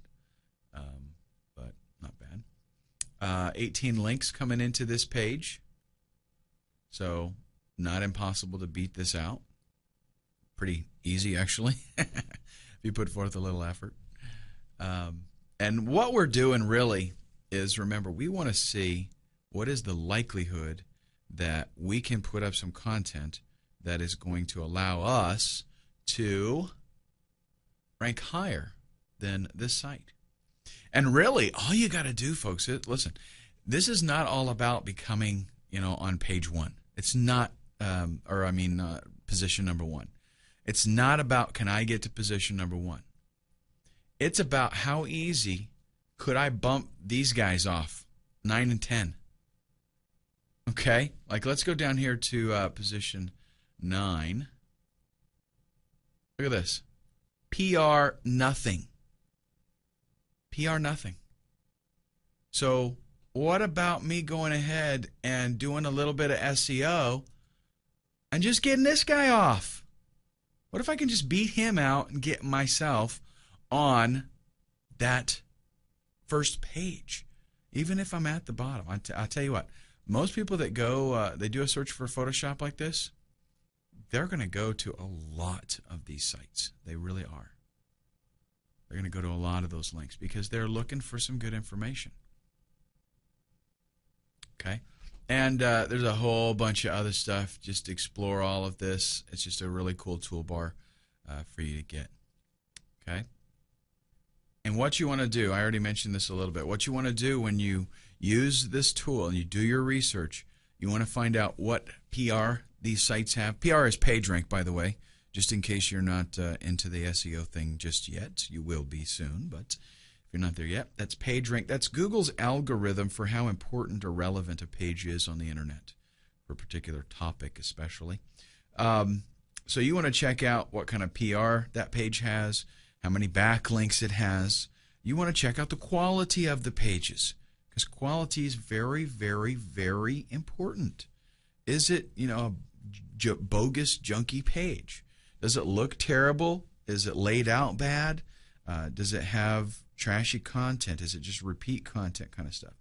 but not bad. 18 links coming into this page, so not impossible to beat this out. Pretty easy, actually, if you put forth a little effort. And what we're doing really is, remember, we want to see what is the likelihood that we can put up some content that is going to allow us to rank higher than this site. And really, all you got to do, folks, listen, this is not all about becoming, you know, on page 1. It's not, position number 1. It's not about, can I get to position number 1? It's about how easy could I bump these guys off, 9 and 10. Okay, like let's go down here to position 9. Look at this. PR nothing. PR nothing. So what about me going ahead and doing a little bit of SEO and just getting this guy off? What if I can just beat him out and get myself on that first page, even if I'm at the bottom? I'll tell you what, most people that go, they do a search for Photoshop like this, they're going to go to a lot of these sites. They really are. They're going to go to a lot of those links because they're looking for some good information. Okay? And there's a whole bunch of other stuff. Just explore all of this. It's just a really cool toolbar for you to get. Okay? And what you want to do, I already mentioned this a little bit, what you want to do when you use this tool and you do your research, you want to find out what PR these sites have. PR is page rank, by the way, just in case you're not into the SEO thing just yet. You will be soon, but if you're not there yet, that's page rank. That's Google's algorithm for how important or relevant a page is on the internet, for a particular topic especially. So you want to check out what kind of PR that page has, how many backlinks it has. You want to check out the quality of the pages, because quality is very, very, very important. Is it, you know, a bogus, junky page? Does it look terrible? Is it laid out bad? Does it have trashy content? Is it just repeat content kind of stuff?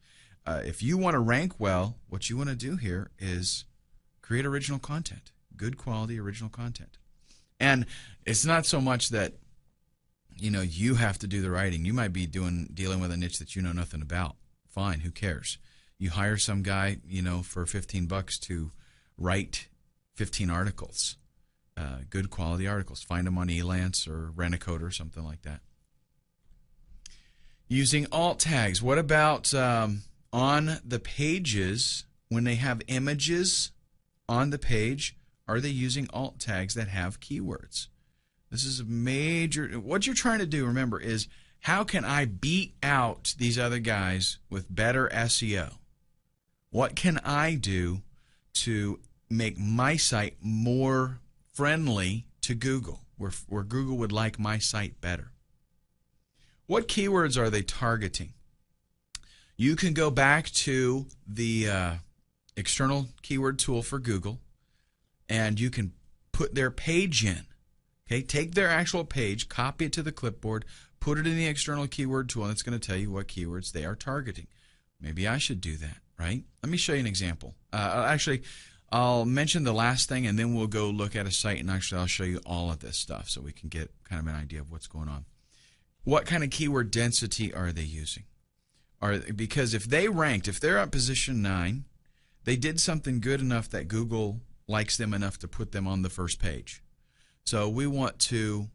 If you want to rank well, what you want to do here is create original content, good quality original content. And it's not so much that, you know, you have to do the writing. You might be dealing with a niche that you know nothing about. Fine, who cares? You hire some guy, you know, for $15 to write 15 articles, good quality articles. Find them on Elance or Rent-A-Code or something like that. Using alt tags. What about on the pages, when they have images on the page, are they using alt tags that have keywords? This is a major, what you're trying to do, remember, is how can I beat out these other guys with better SEO? What can I do to make my site more friendly to Google, where Google would like my site better? What keywords are they targeting? You can go back to the external keyword tool for Google, and you can put their page in. Okay, take their actual page, copy it to the clipboard, put it in the external keyword tool, and it's going to tell you what keywords they are targeting. Maybe I should do that, right? Let me show you an example. Actually, I'll mention the last thing, and then we'll go look at a site, and actually I'll show you all of this stuff so we can get kind of an idea of what's going on. What kind of keyword density are they using? Because if they ranked, if they're at position 9, they did something good enough that Google likes them enough to put them on the first page. So we want to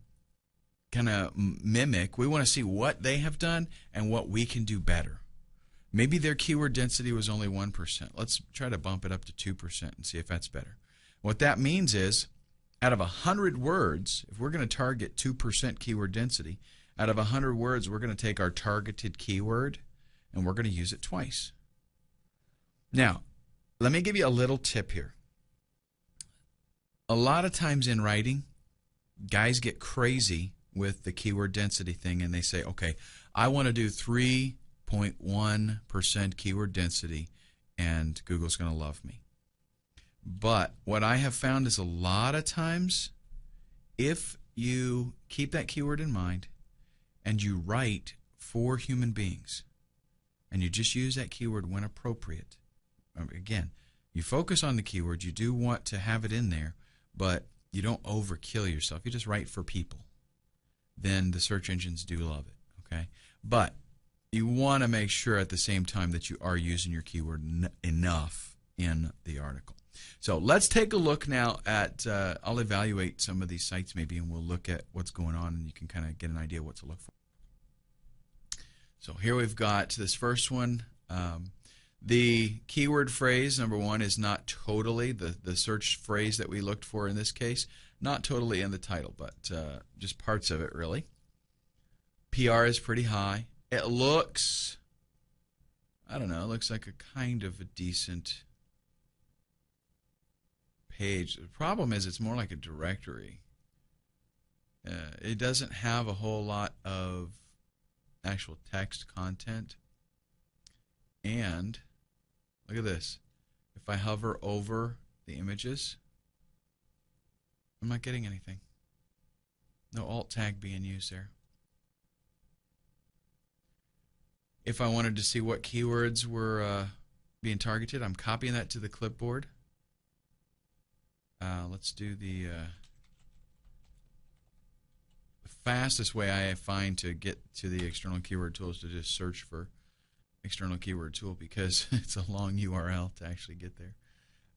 kind of mimic, we want to see what they have done and what we can do better. Maybe their keyword density was only 1%. Let's try to bump it up to 2% and see if that's better. What that means is, out of 100 words, if we're going to target 2% keyword density, out of 100 words, we're going to take our targeted keyword and we're going to use it twice. Now, let me give you a little tip here. A lot of times in writing, guys get crazy with the keyword density thing and they say, okay, I want to do 3.1% keyword density and Google's going to love me. But what I have found is a lot of times, if you keep that keyword in mind and you write for human beings and you just use that keyword when appropriate, again, you focus on the keyword, you do want to have it in there, but you don't overkill yourself. You just write for people. Then the search engines do love it, okay? But you want to make sure at the same time that you are using your keyword enough in the article. So let's take a look now at, I'll evaluate some of these sites maybe, and we'll look at what's going on, and you can kind of get an idea what to look for. So here we've got this first one. The keyword phrase, number one, is not totally, the search phrase that we looked for in this case, not totally in the title, but just parts of it, really. PR is pretty high. It looks, I don't know, it looks like a kind of a decent page. The problem is it's more like a directory. It doesn't have a whole lot of actual text content. And look at this. If I hover over the images, I'm not getting anything. No alt tag being used there. If I wanted to see what keywords were being targeted, I'm copying that to the clipboard. Let's do the fastest way I find to get to the external keyword tool is to just search for external keyword tool, because it's a long URL to actually get there.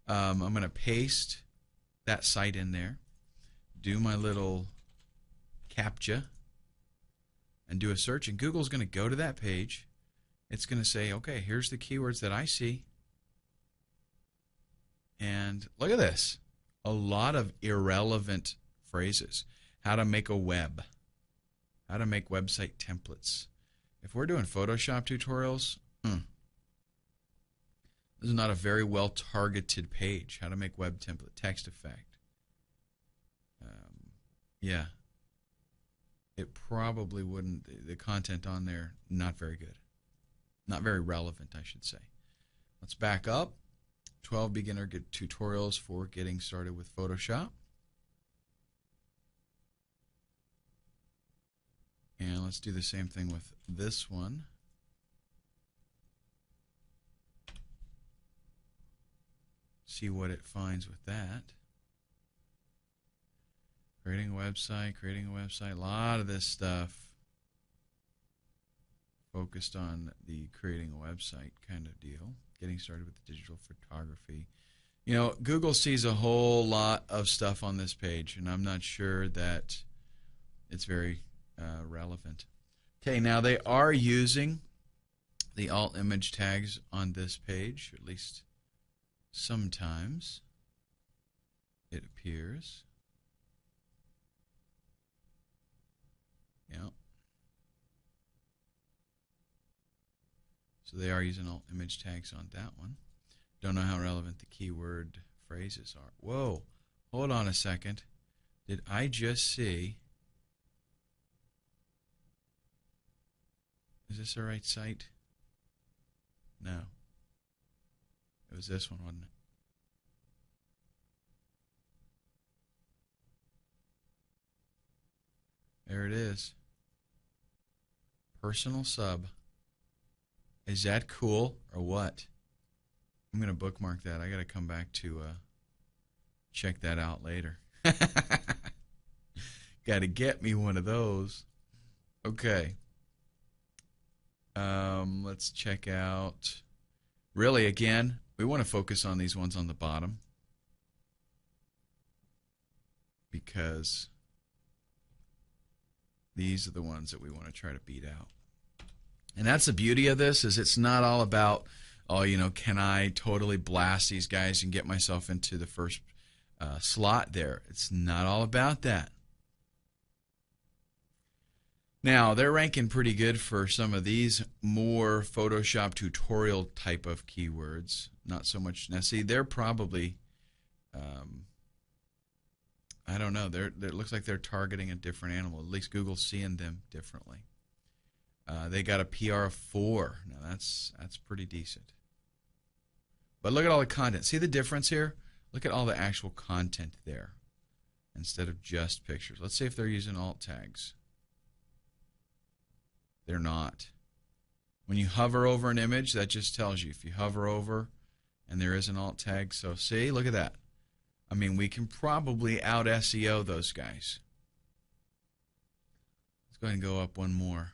I'm going to paste that site in there, do my little CAPTCHA, and do a search, and Google's going to go to that page. It's going to say, okay, here's the keywords that I see. And look at this. A lot of irrelevant phrases. How to make a web. How to make website templates. If we're doing Photoshop tutorials, this is not a very well targeted page. How to make web template, text effect. Yeah, it probably wouldn't, the content on there, not very good. Not very relevant, I should say. Let's back up. 12 beginner tutorials for getting started with Photoshop. And let's do the same thing with this one. See what it finds with that. Creating a website, a lot of this stuff focused on the creating a website kind of deal. Getting started with digital photography. You know, Google sees a whole lot of stuff on this page, and I'm not sure that it's very relevant. Okay, now they are using the alt image tags on this page, at least sometimes it appears. Yeah. So they are using alt image tags on that one. Don't know how relevant the keyword phrases are. Whoa, hold on a second. Did I just see? Is this the right site? No. It was this one, wasn't it? There it is. Personal sub. Is that cool or what? I'm going to bookmark that. I got to come back to check that out later. Got to get me one of those. Okay. Let's check out. Really, again, we want to focus on these ones on the bottom because these are the ones that we want to try to beat out. And that's the beauty of this, is it's not all about, oh, you know, can I totally blast these guys and get myself into the first slot there. It's not all about that. Now, they're ranking pretty good for some of these more Photoshop tutorial type of keywords. Not so much. Now, see, they're probably, I don't know. It looks like they're targeting a different animal. At least Google's seeing them differently. They got a PR of 4. Now, that's pretty decent. But look at all the content. See the difference here? Look at all the actual content there instead of just pictures. Let's see if they're using alt tags. They're not. When you hover over an image, that just tells you. If you hover over and there is an alt tag, so see, look at that. I mean, we can probably out SEO those guys. Let's go ahead and go up one more.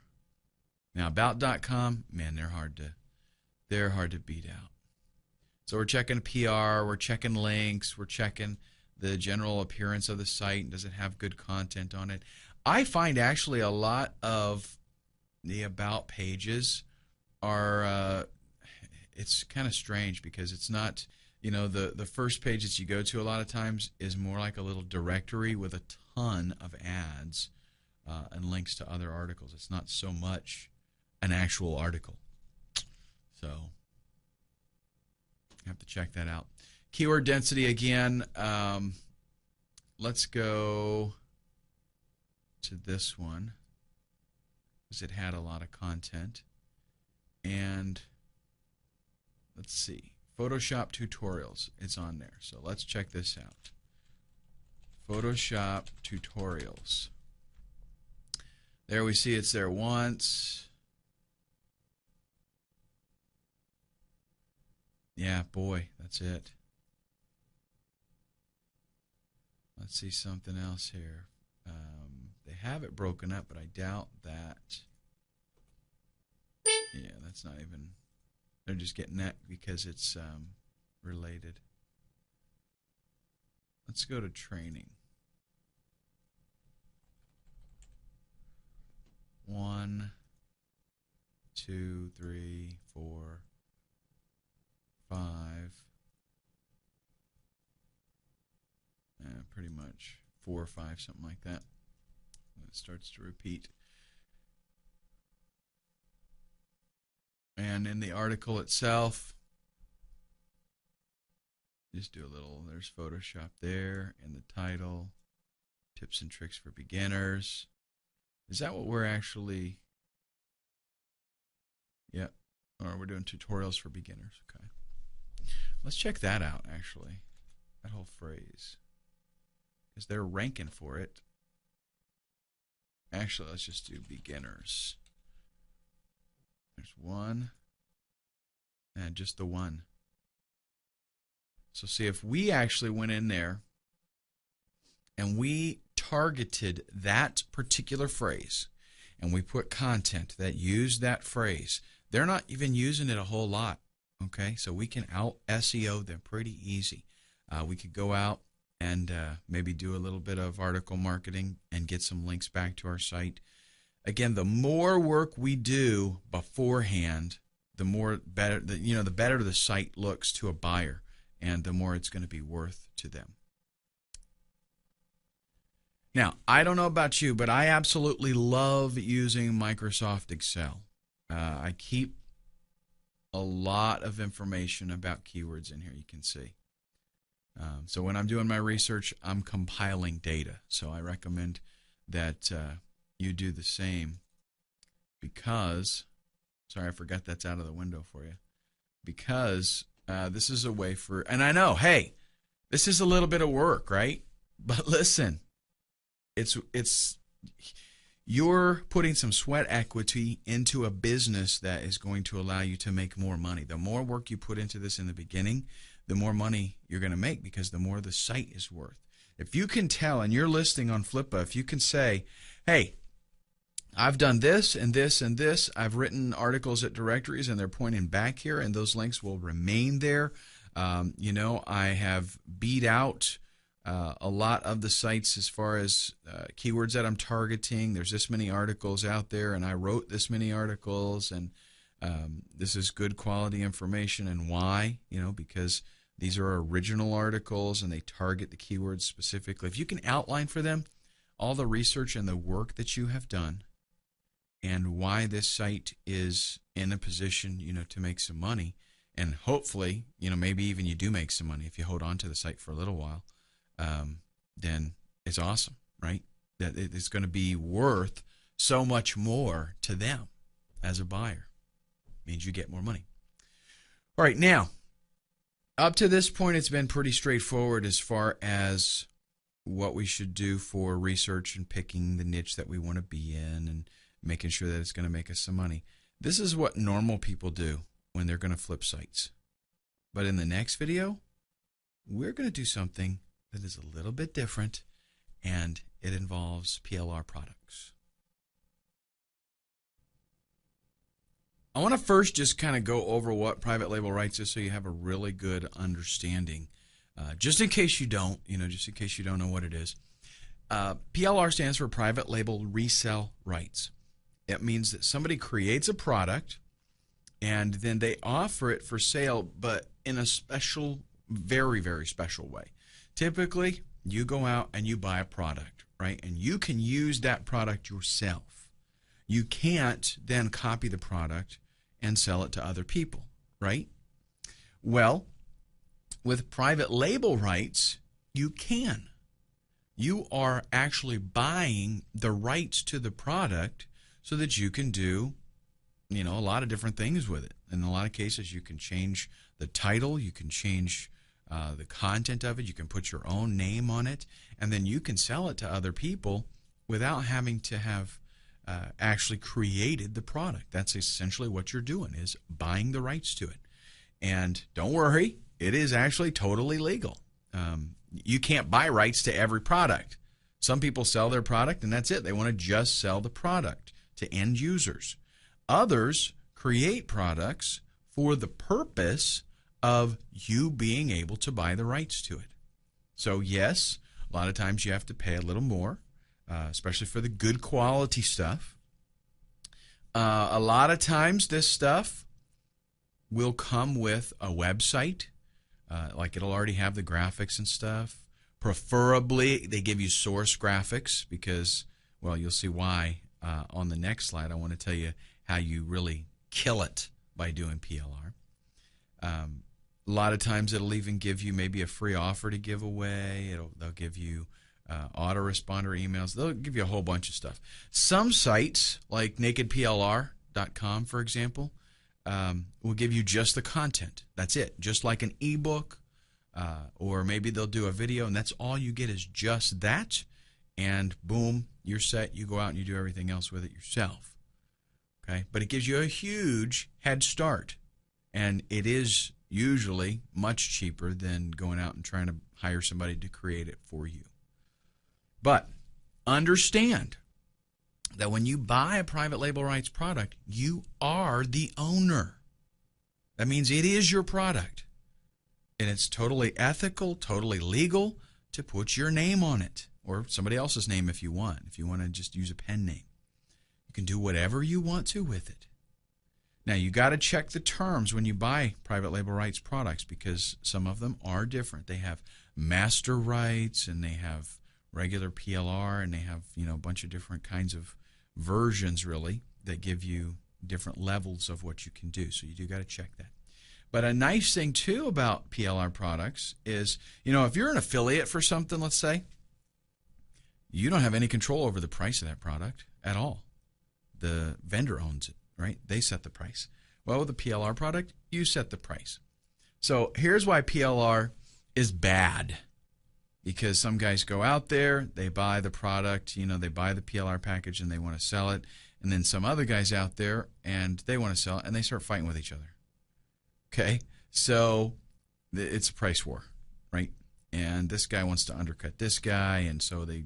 Now, about.com, man, they're hard to beat out. So we're checking PR, we're checking links, we're checking the general appearance of the site. Does it have good content on it? I find actually a lot of the about pages are, it's kind of strange because it's not, you know, the first page that you go to a lot of times is more like a little directory with a ton of ads and links to other articles. It's not so much an actual article. So you have to check that out. Keyword density again. Let's go to this one because it had a lot of content. And let's see. Photoshop tutorials. It's on there. So let's check this out. Photoshop tutorials. There we see it's there once. Yeah, boy, that's it. Let's see something else here. They have it broken up, but I doubt that. Yeah, that's not even. They're just getting that because it's related. Let's go to training. 1, 2, 3, 4, 5. Pretty much 4 or 5, something like that. It starts to repeat. And in the article itself, just do a little, there's Photoshop there in the title, tips and tricks for beginners. Is that what we're actually, yeah, or we're doing tutorials for beginners, okay. Let's check that out, actually, that whole phrase, because they're ranking for it. Actually, let's just do beginners. There's one, and just the one. So see, if we actually went in there and we targeted that particular phrase and we put content that used that phrase, they're not even using it a whole lot, okay? So we can out SEO them pretty easy. We could go out and maybe do a little bit of article marketing and get some links back to our site. Again, the more work we do beforehand, the better the site looks to a buyer, and the more it's going to be worth to them. Now, I don't know about you, but I absolutely love using Microsoft Excel. I keep a lot of information about keywords in here, you can see. So when I'm doing my research, I'm compiling data. So I recommend that you do the same because, sorry, I forgot that's out of the window for you, because this is a way for, and I know, hey, this is a little bit of work, right? But listen, it's you're putting some sweat equity into a business that is going to allow you to make more money. The more work you put into this in the beginning, the more money you're going to make, because the more the site is worth. If you can tell, and you're listing on Flippa, if you can say, hey, I've done this and this and this, I've written articles at directories and they're pointing back here and those links will remain there. I have beat out a lot of the sites as far as keywords that I'm targeting. There's this many articles out there and I wrote this many articles, and this is good quality information. And why? Because these are original articles and they target the keywords specifically. If you can outline for them all the research and the work that you have done and why this site is in a position, to make some money, and hopefully, maybe even you do make some money if you hold on to the site for a little while, then it's awesome, right? That it's going to be worth so much more to them as a buyer. It means you get more money. All right, now, up to this point, it's been pretty straightforward as far as what we should do for research and picking the niche that we want to be in and making sure that it's going to make us some money. This is what normal people do when they're going to flip sites. But in the next video, we're going to do something that is a little bit different, and it involves PLR products. I want to first just kind of go over what private label rights is so you have a really good understanding. Just in case you don't, just in case you don't know what it is. PLR stands for private label resale rights. It means that somebody creates a product and then they offer it for sale, but in a special, very, very special way. Typically, you go out and you buy a product, right? And you can use that product yourself. You can't then copy the product and sell it to other people, right? Well, with private label rights, you can. You are actually buying the rights to the product so that you can do, a lot of different things with it. In a lot of cases, you can change the title, you can change the content of it, you can put your own name on it, and then you can sell it to other people without having to have actually created the product. That's essentially what you're doing, is buying the rights to it. And don't worry, it is actually totally legal. You can't buy rights to every product. Some people sell their product and that's it. They want to just sell the product to end users. Others create products for the purpose of you being able to buy the rights to it. So yes, a lot of times you have to pay a little more, especially for the good quality stuff. A lot of times this stuff will come with a website, like it'll already have the graphics and stuff. Preferably, they give you source graphics because, well, you'll see why on the next slide. I want to tell you how you really kill it by doing PLR. A lot of times it'll even give you maybe a free offer to give away. They'll give you autoresponder emails. They'll give you a whole bunch of stuff. Some sites, like nakedplr.com, for example, will give you just the content. That's it, just like an ebook, or maybe they'll do a video, and that's all you get is just that, and boom, you're set. You go out and you do everything else with it yourself. Okay, but it gives you a huge head start, and it is usually much cheaper than going out and trying to hire somebody to create it for you. But understand that when you buy a private label rights product, you are the owner. That means it is your product. And it's totally ethical, totally legal to put your name on it, or somebody else's name if you want to just use a pen name. You can do whatever you want to with it. Now, you got to check the terms when you buy private label rights products, because some of them are different. They have master rights, and they have regular PLR, and they have, a bunch of different kinds of versions, really, that give you different levels of what you can do. So you do got to check that. But a nice thing, too, about PLR products is, if you're an affiliate for something, let's say, you don't have any control over the price of that product at all. The vendor owns it, right? They set the price. Well, with a PLR product, you set the price. So here's why PLR is bad. Because some guys go out there, they buy the product, they buy the PLR package and they want to sell it. And then some other guys out there and they want to sell it and they start fighting with each other. Okay? So it's a price war, right? And this guy wants to undercut this guy, and so they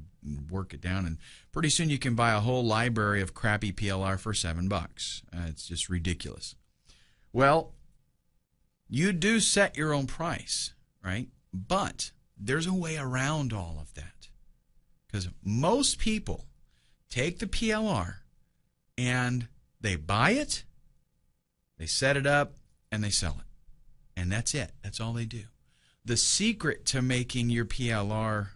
work it down. And pretty soon you can buy a whole library of crappy PLR for $7. It's just ridiculous. Well, you do set your own price, right? But there's a way around all of that. Because most people take the PLR and they buy it, they set it up, and they sell it. And that's it. That's all they do. The secret to making your PLR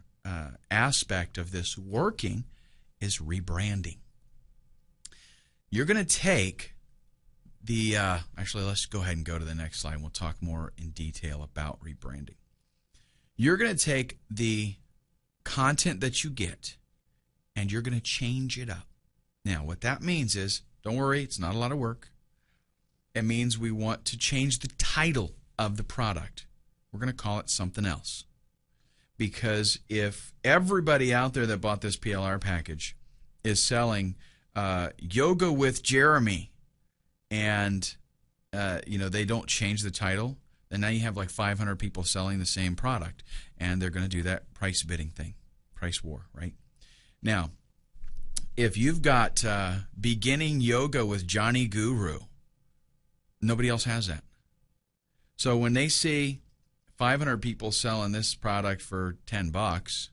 aspect of this working is rebranding. You're going to take the, actually, let's go ahead and go to the next slide. We'll talk more in detail about rebranding. You're going to take the content that you get and you're going to change it up. Now, what that means is, don't worry, it's not a lot of work. It means we want to change the title of the product. We're going to call it something else. Because if everybody out there that bought this PLR package is selling Yoga with Jeremy and they don't change the title, then now you have like 500 people selling the same product, and they're going to do that price bidding thing, price war, right? Now, if you've got beginning yoga with Johnny Guru, nobody else has that. So when they see 500 people selling this product for $10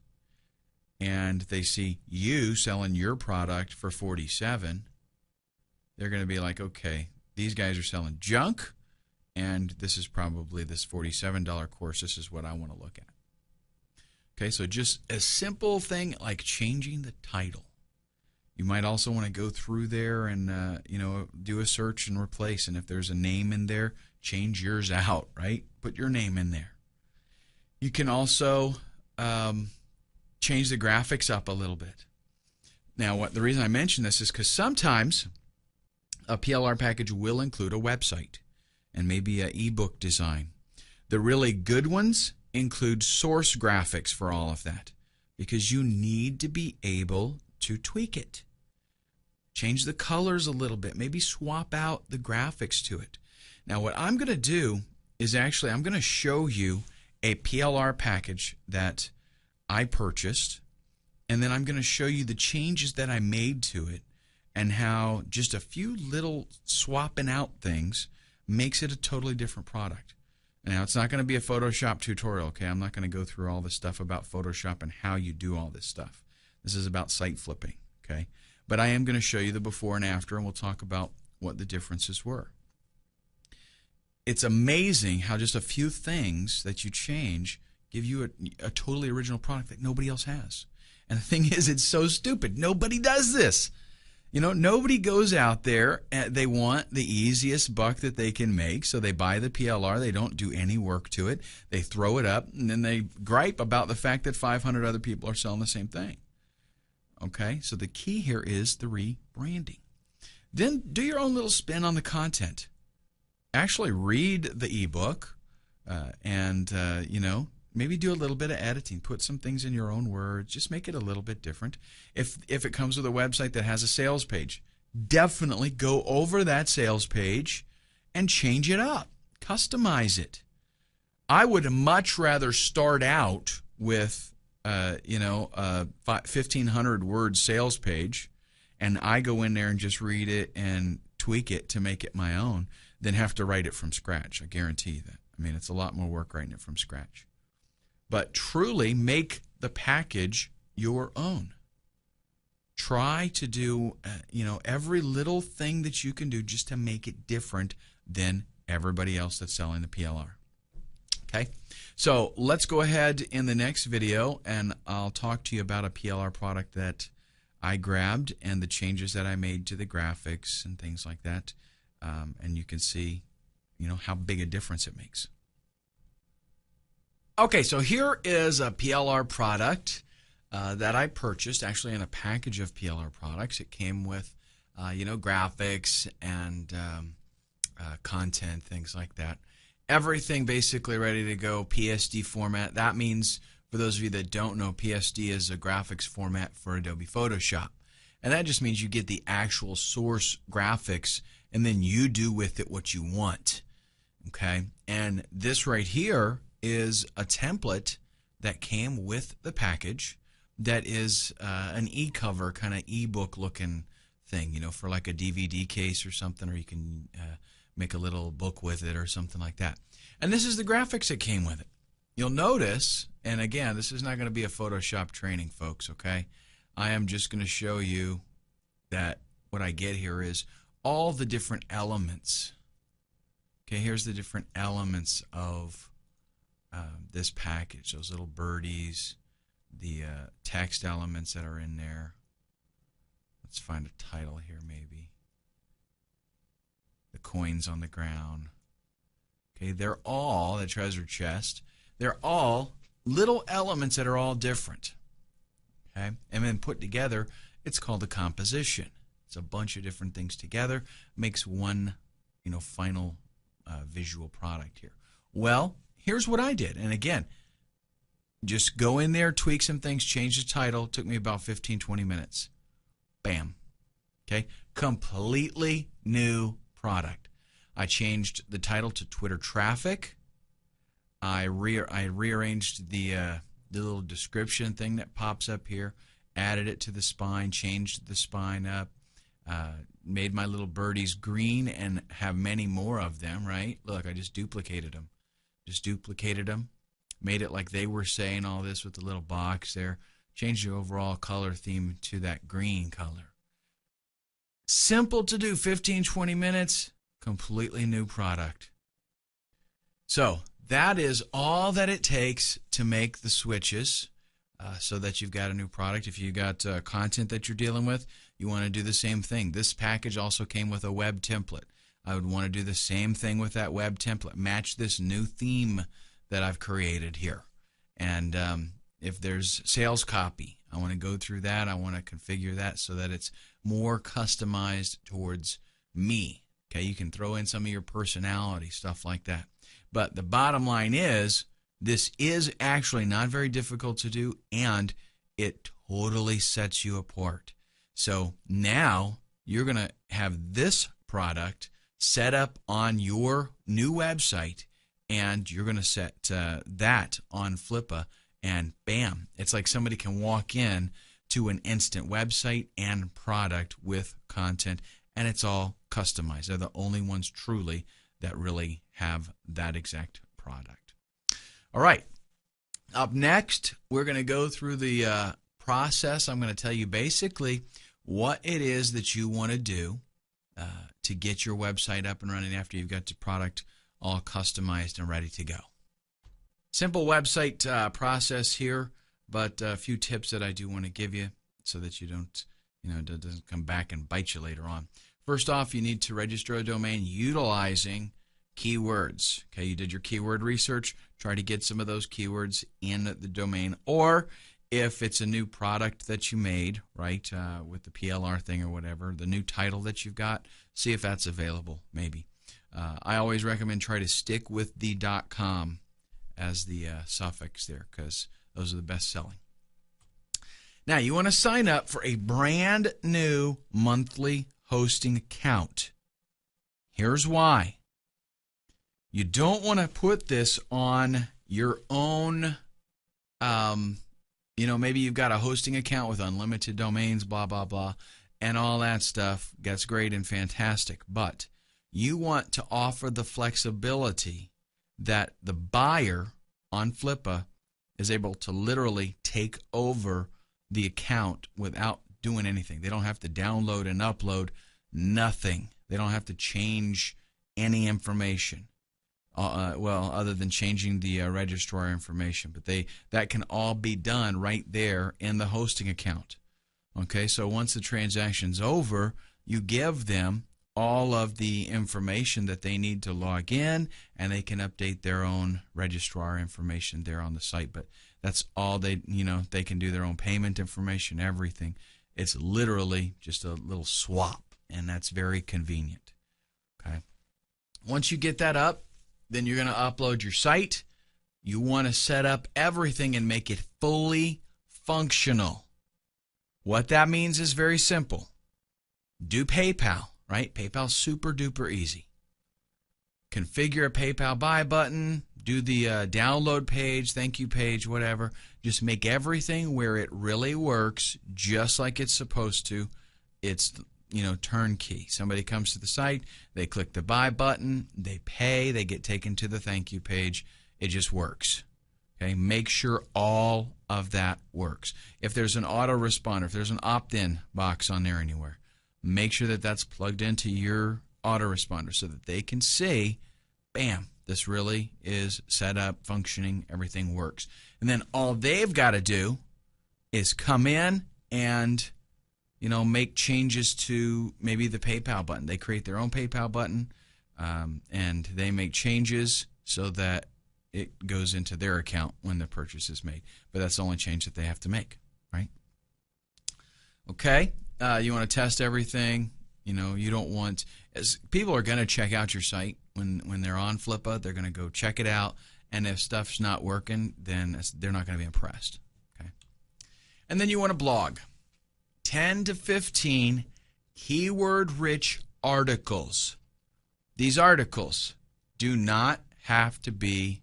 and they see you selling your product for $47, they're going to be like, okay, these guys are selling junk, and this is probably this $47 course. This is what I want to look at. Okay, so just a simple thing like changing the title. You might also want to go through there and do a search and replace. And if there's a name in there, change yours out, right? Put your name in there. You can also change the graphics up a little bit. Now, the reason I mention this is because sometimes a PLR package will include a website and maybe an ebook design. The really good ones include source graphics for all of that, because you need to be able to tweak it. Change the colors a little bit. Maybe swap out the graphics to it. Now, what I'm going to do is actually I'm going to show you a PLR package that I purchased, and then I'm going to show you the changes that I made to it and how just a few little swapping out things makes it a totally different product. Now, it's not going to be a Photoshop tutorial, okay? I'm not going to go through all the stuff about Photoshop and how you do all this stuff. This is about site flipping, okay? But I am going to show you the before and after, and we'll talk about what the differences were. It's amazing how just a few things that you change give you a totally original product that nobody else has. And the thing is, it's so stupid. Nobody does this. Nobody goes out there and they want the easiest buck that they can make, so they buy the PLR. They don't do any work to it. They throw it up, and then they gripe about the fact that 500 other people are selling the same thing. Okay, so the key here is the rebranding. Then do your own little spin on the content. Actually read the ebook and maybe do a little bit of editing. Put some things in your own words. Just make it a little bit different. If it comes with a website that has a sales page, definitely go over that sales page and change it up. Customize it. I would much rather start out with a 1,500 word sales page, and I go in there and just read it and tweak it to make it my own, than have to write it from scratch. I guarantee you that. I mean, it's a lot more work writing it from scratch. But truly make the package your own. try to do, every little thing that you can do just to make it different than everybody else that's selling the PLR. Okay, so let's go ahead in the next video, and I'll talk to you about a PLR product that I grabbed and the changes that I made to the graphics and things like that, and you can see, how big a difference it makes. Okay, so here is a PLR product that I purchased, actually in a package of PLR products. It came with, graphics and content, things like that. Everything basically ready to go, PSD format. That means, for those of you that don't know, PSD is a graphics format for Adobe Photoshop. And that just means you get the actual source graphics and then you do with it what you want. Okay? And this right here is a template that came with the package that is an e-cover, kind of e-book looking thing, for like a DVD case or something, or you can make a little book with it or something like that. And this is the graphics that came with it. You'll notice, and again, this is not going to be a Photoshop training, folks, okay? I am just going to show you that what I get here is all the different elements. Okay, here's the different elements of this package. Those little birdies, the text elements that are in there. Let's find a title here maybe. The coins on the ground. Okay, they're all the treasure chest. They're all little elements that are all different. Okay, and then put together, it's called a composition. It's a bunch of different things together, makes one, final visual product here. Well, here's what I did, and again, just go in there, tweak some things, change the title. It took me about 15-20 minutes. Bam. Okay, completely new product. I changed the title to Twitter traffic. I rearranged the little description thing that pops up here, added it to the spine, changed the spine up, made my little birdies green and have many more of them, right? Look, I just duplicated them. Made it like they were saying all this with the little box there. Changed the overall color theme to that green color. Simple to do, 15-20 minutes. Completely new product. So that is all that it takes to make the switches so that you've got a new product. If you've got content that you're dealing with, you want to do the same thing. This package also came with a web template. I would want to do the same thing with that web template. Match this new theme that I've created here. And if there's sales copy, I want to go through that. I want to configure that so that it's more customized towards me. Okay, you can throw in some of your personality, stuff like that. But the bottom line is, this is actually not very difficult to do, and it totally sets you apart. So now you're going to have this product set up on your new website, and you're going to set that on Flippa, and bam, it's like somebody can walk in to an instant website and product with content, and it's all customized. They're the only ones truly that really have that exact product. All right. Up next, we're going to go through the process. I'm going to tell you basically what it is that you want to do to get your website up and running after you've got the product all customized and ready to go. Simple website process here, but a few tips that I do want to give you so that you don't, it doesn't come back and bite you later on. First off, you need to register a domain utilizing keywords. Okay, you did your keyword research. Try to get some of those keywords in the domain. Or if it's a new product that you made, right, with the PLR thing or whatever, the new title that you've got, see if that's available, maybe. I always recommend try to stick with the .com as the suffix there, because those are the best selling. Now, you want to sign up for a brand new monthly hosting account. Here's why. You don't want to put this on your own, maybe you've got a hosting account with unlimited domains, blah, blah, blah, and all that stuff. That's great and fantastic. But you want to offer the flexibility that the buyer on Flippa is able to literally take over the account without doing anything. They don't have to download and upload nothing. They don't have to change any information. Well, other than changing the registrar information, but that can all be done right there in the hosting account. Okay, so once the transaction's over, you give them all of the information that they need to log in, and they can update their own registrar information there on the site. But that's all they can do their own payment information, everything. It's literally just a little swap, and that's very convenient. Okay, once you get that up, then you're going to upload your site. You want to set up everything and make it fully functional. What that means is very simple. Do PayPal, right? PayPal's super duper easy. Configure a PayPal buy button, do the download page, thank you page, whatever. Just make everything where it really works just like it's supposed to. It's turnkey. Somebody comes to the site, they click the buy button, they pay, they get taken to the thank you page. It just works. Okay, make sure all of that works. If there's an autoresponder, if there's an opt-in box on there anywhere, make sure that that's plugged into your autoresponder so that they can see, bam, this really is set up, functioning, everything works. And then all they've got to do is come in and make changes to maybe the PayPal button. They create their own PayPal button, and they make changes so that it goes into their account when the purchase is made. But that's the only change that they have to make, right? Okay, you want to test everything. You don't want, as people are going to check out your site when they're on Flippa. They're going to go check it out, and if stuff's not working, then they're not going to be impressed. Okay, and then you want to blog. 10 to 15 keyword-rich articles. These articles do not have to be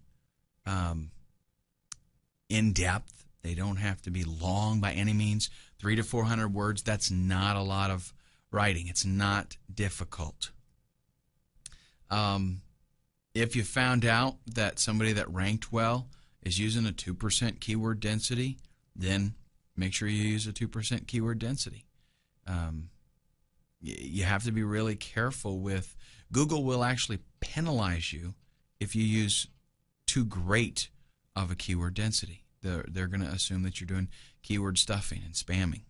in-depth. They don't have to be long by any means. 300 to 400 words, that's not a lot of writing. It's not difficult. If you found out that somebody that ranked well is using a 2% keyword density, then make sure you use a 2% keyword density. You have to be really careful with, Google will actually penalize you if you use too great of a keyword density. They're going to assume that you're doing keyword stuffing and spamming.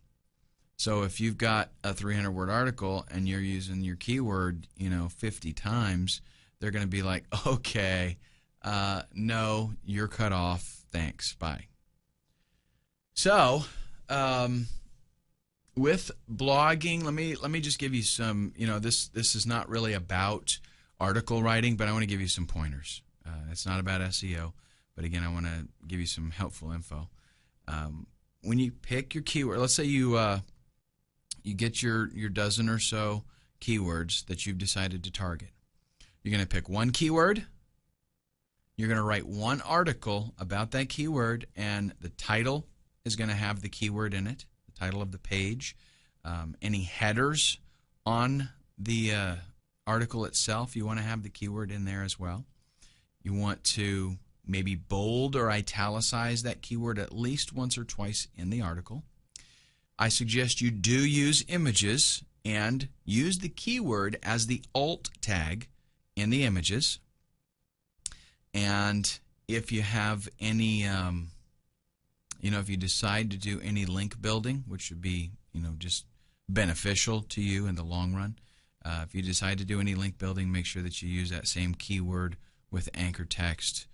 So if you've got a 300-word article and you're using your keyword 50 times, they're going to be like, okay, no, you're cut off, thanks, bye. So, with blogging, let me just give you some. This is not really about article writing, but I want to give you some pointers. It's not about SEO, but again, I want to give you some helpful info. When you pick your keyword, let's say you get your dozen or so keywords that you've decided to target. You're going to pick one keyword. You're going to write one article about that keyword, and the title is going to have the keyword in it, the title of the page. Any headers on the article itself, you want to have the keyword in there as well. You want to maybe bold or italicize that keyword at least once or twice in the article. I suggest you do use images and use the keyword as the alt tag in the images. And if you have any if you decide to do any link building, which would be, just beneficial to you in the long run, if you decide to do any link building, make sure that you use that same keyword with anchor text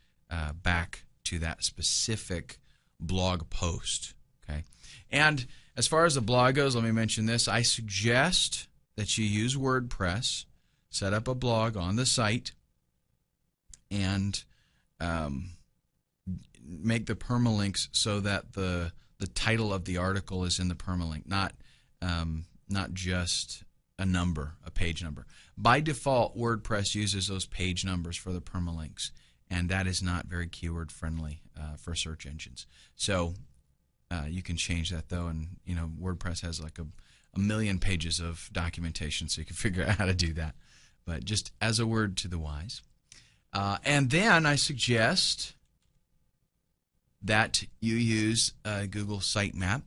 back to that specific blog post. Okay, and as far as the blog goes, let me mention this. I suggest that you use WordPress, set up a blog on the site, and make the permalinks so that the title of the article is in the permalink, not just a number, a page number. By default, WordPress uses those page numbers for the permalinks, and that is not very keyword friendly for search engines. So you can change that though, and WordPress has like a million pages of documentation, so you can figure out how to do that. But just as a word to the wise. And then I suggest that you use Google Sitemap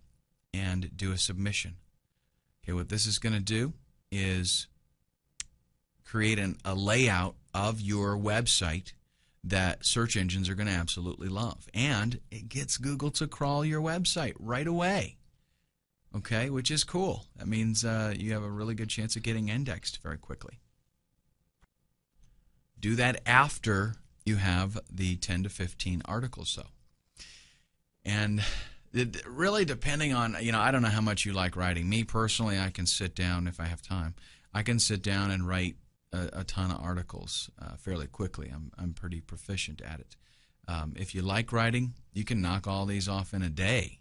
and do a submission. Okay, what this is going to do is create a layout of your website that search engines are going to absolutely love. And it gets Google to crawl your website right away. Okay, which is cool. That means you have a really good chance of getting indexed very quickly. Do that after you have the 10 to 15 articles, though. And really depending on, I don't know how much you like writing. Me personally, I can sit down if I have time. I can sit down and write a ton of articles fairly quickly. I'm pretty proficient at it. If you like writing, you can knock all these off in a day.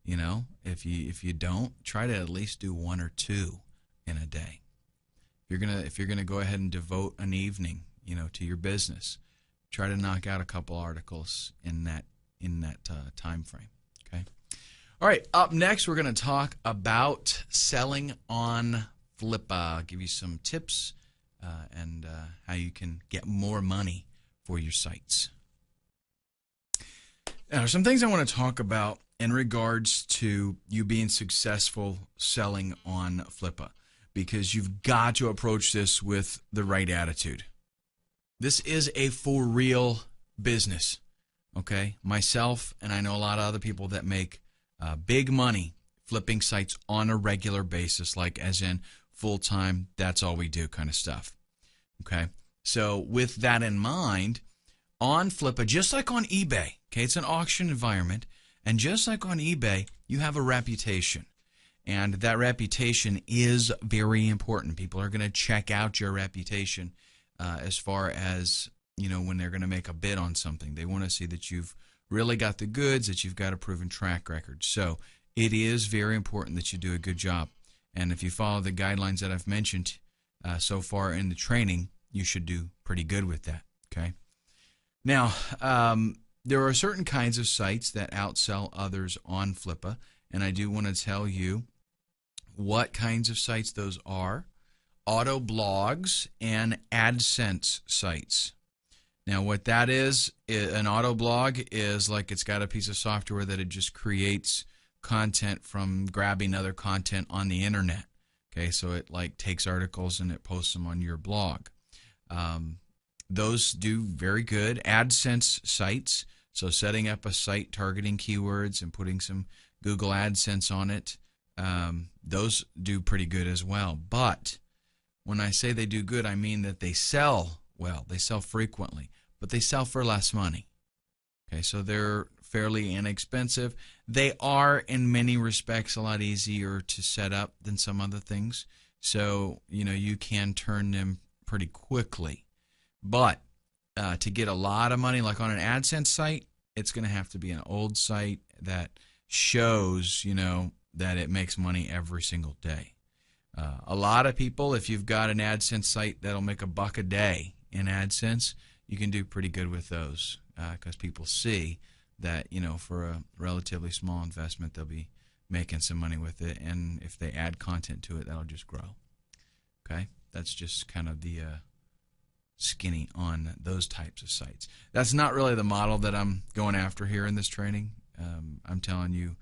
If you don't, try to at least do one or two in a day. If you're gonna go ahead and devote an evening, to your business, try to knock out a couple articles in that time frame. Okay. All right. Up next, we're going to talk about selling on Flippa. I'll give you some tips and how you can get more money for your sites. Now, some things I want to talk about in regards to you being successful selling on Flippa, because you've got to approach this with the right attitude. This is a for real business, okay? Myself, and I know a lot of other people that make big money flipping sites on a regular basis, like as in full-time, that's all we do kind of stuff, okay? So with that in mind, on Flippa, just like on eBay, okay, it's an auction environment, and just like on eBay, you have a reputation. And that reputation is very important. People are going to check out your reputation as far as, when they're going to make a bid on something. They want to see that you've really got the goods, that you've got a proven track record. So it is very important that you do a good job. And if you follow the guidelines that I've mentioned so far in the training, you should do pretty good with that, okay? Now, there are certain kinds of sites that outsell others on Flippa, and I do want to tell you what kinds of sites those are. Auto blogs and AdSense sites. Now, what that is, an auto blog is like it's got a piece of software that it just creates content from grabbing other content on the internet. Okay, so it like takes articles and it posts them on your blog. Those do very good. AdSense sites, so setting up a site targeting keywords and putting some Google AdSense on it, those do pretty good as well. But when I say they do good, I mean that they sell well. They sell frequently, but they sell for less money. Okay, so they're fairly inexpensive. They are, in many respects, a lot easier to set up than some other things. So, you can turn them pretty quickly. But to get a lot of money, like on an AdSense site, it's going to have to be an old site that shows, that it makes money every single day. A lot of people, if you've got an AdSense site that'll make $1 a day in AdSense, you can do pretty good with those because people see that, for a relatively small investment, they'll be making some money with it. And if they add content to it, that'll just grow. Okay? That's just kind of the skinny on those types of sites. That's not really the model that I'm going after here in this training. I'm telling you,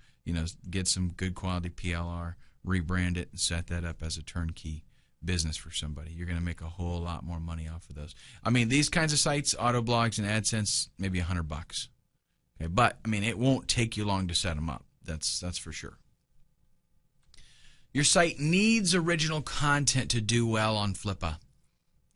get some good quality PLR, rebrand it, and set that up as a turnkey business for somebody. You're going to make a whole lot more money off of those. I mean, these kinds of sites, auto blogs and AdSense, maybe $100. Okay, but I mean, it won't take you long to set them up. That's for sure. Your site needs original content to do well on Flippa.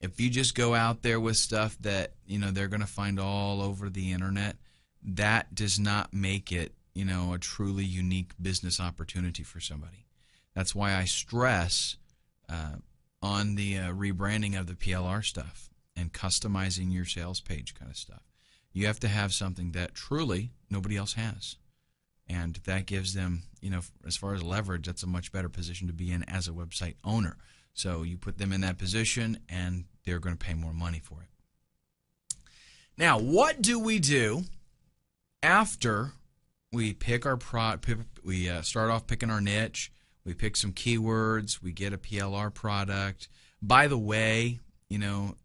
If you just go out there with stuff that they're going to find all over the internet, that does not make it a truly unique business opportunity for somebody. That's why I stress on the rebranding of the PLR stuff and customizing your sales page kind of stuff. You have to have something that truly nobody else has. And that gives them, as far as leverage, that's a much better position to be in as a website owner. So you put them in that position and they're going to pay more money for it. Now, what do we do after we pick our we start off picking our niche, we pick some keywords, we get a PLR product. By the way,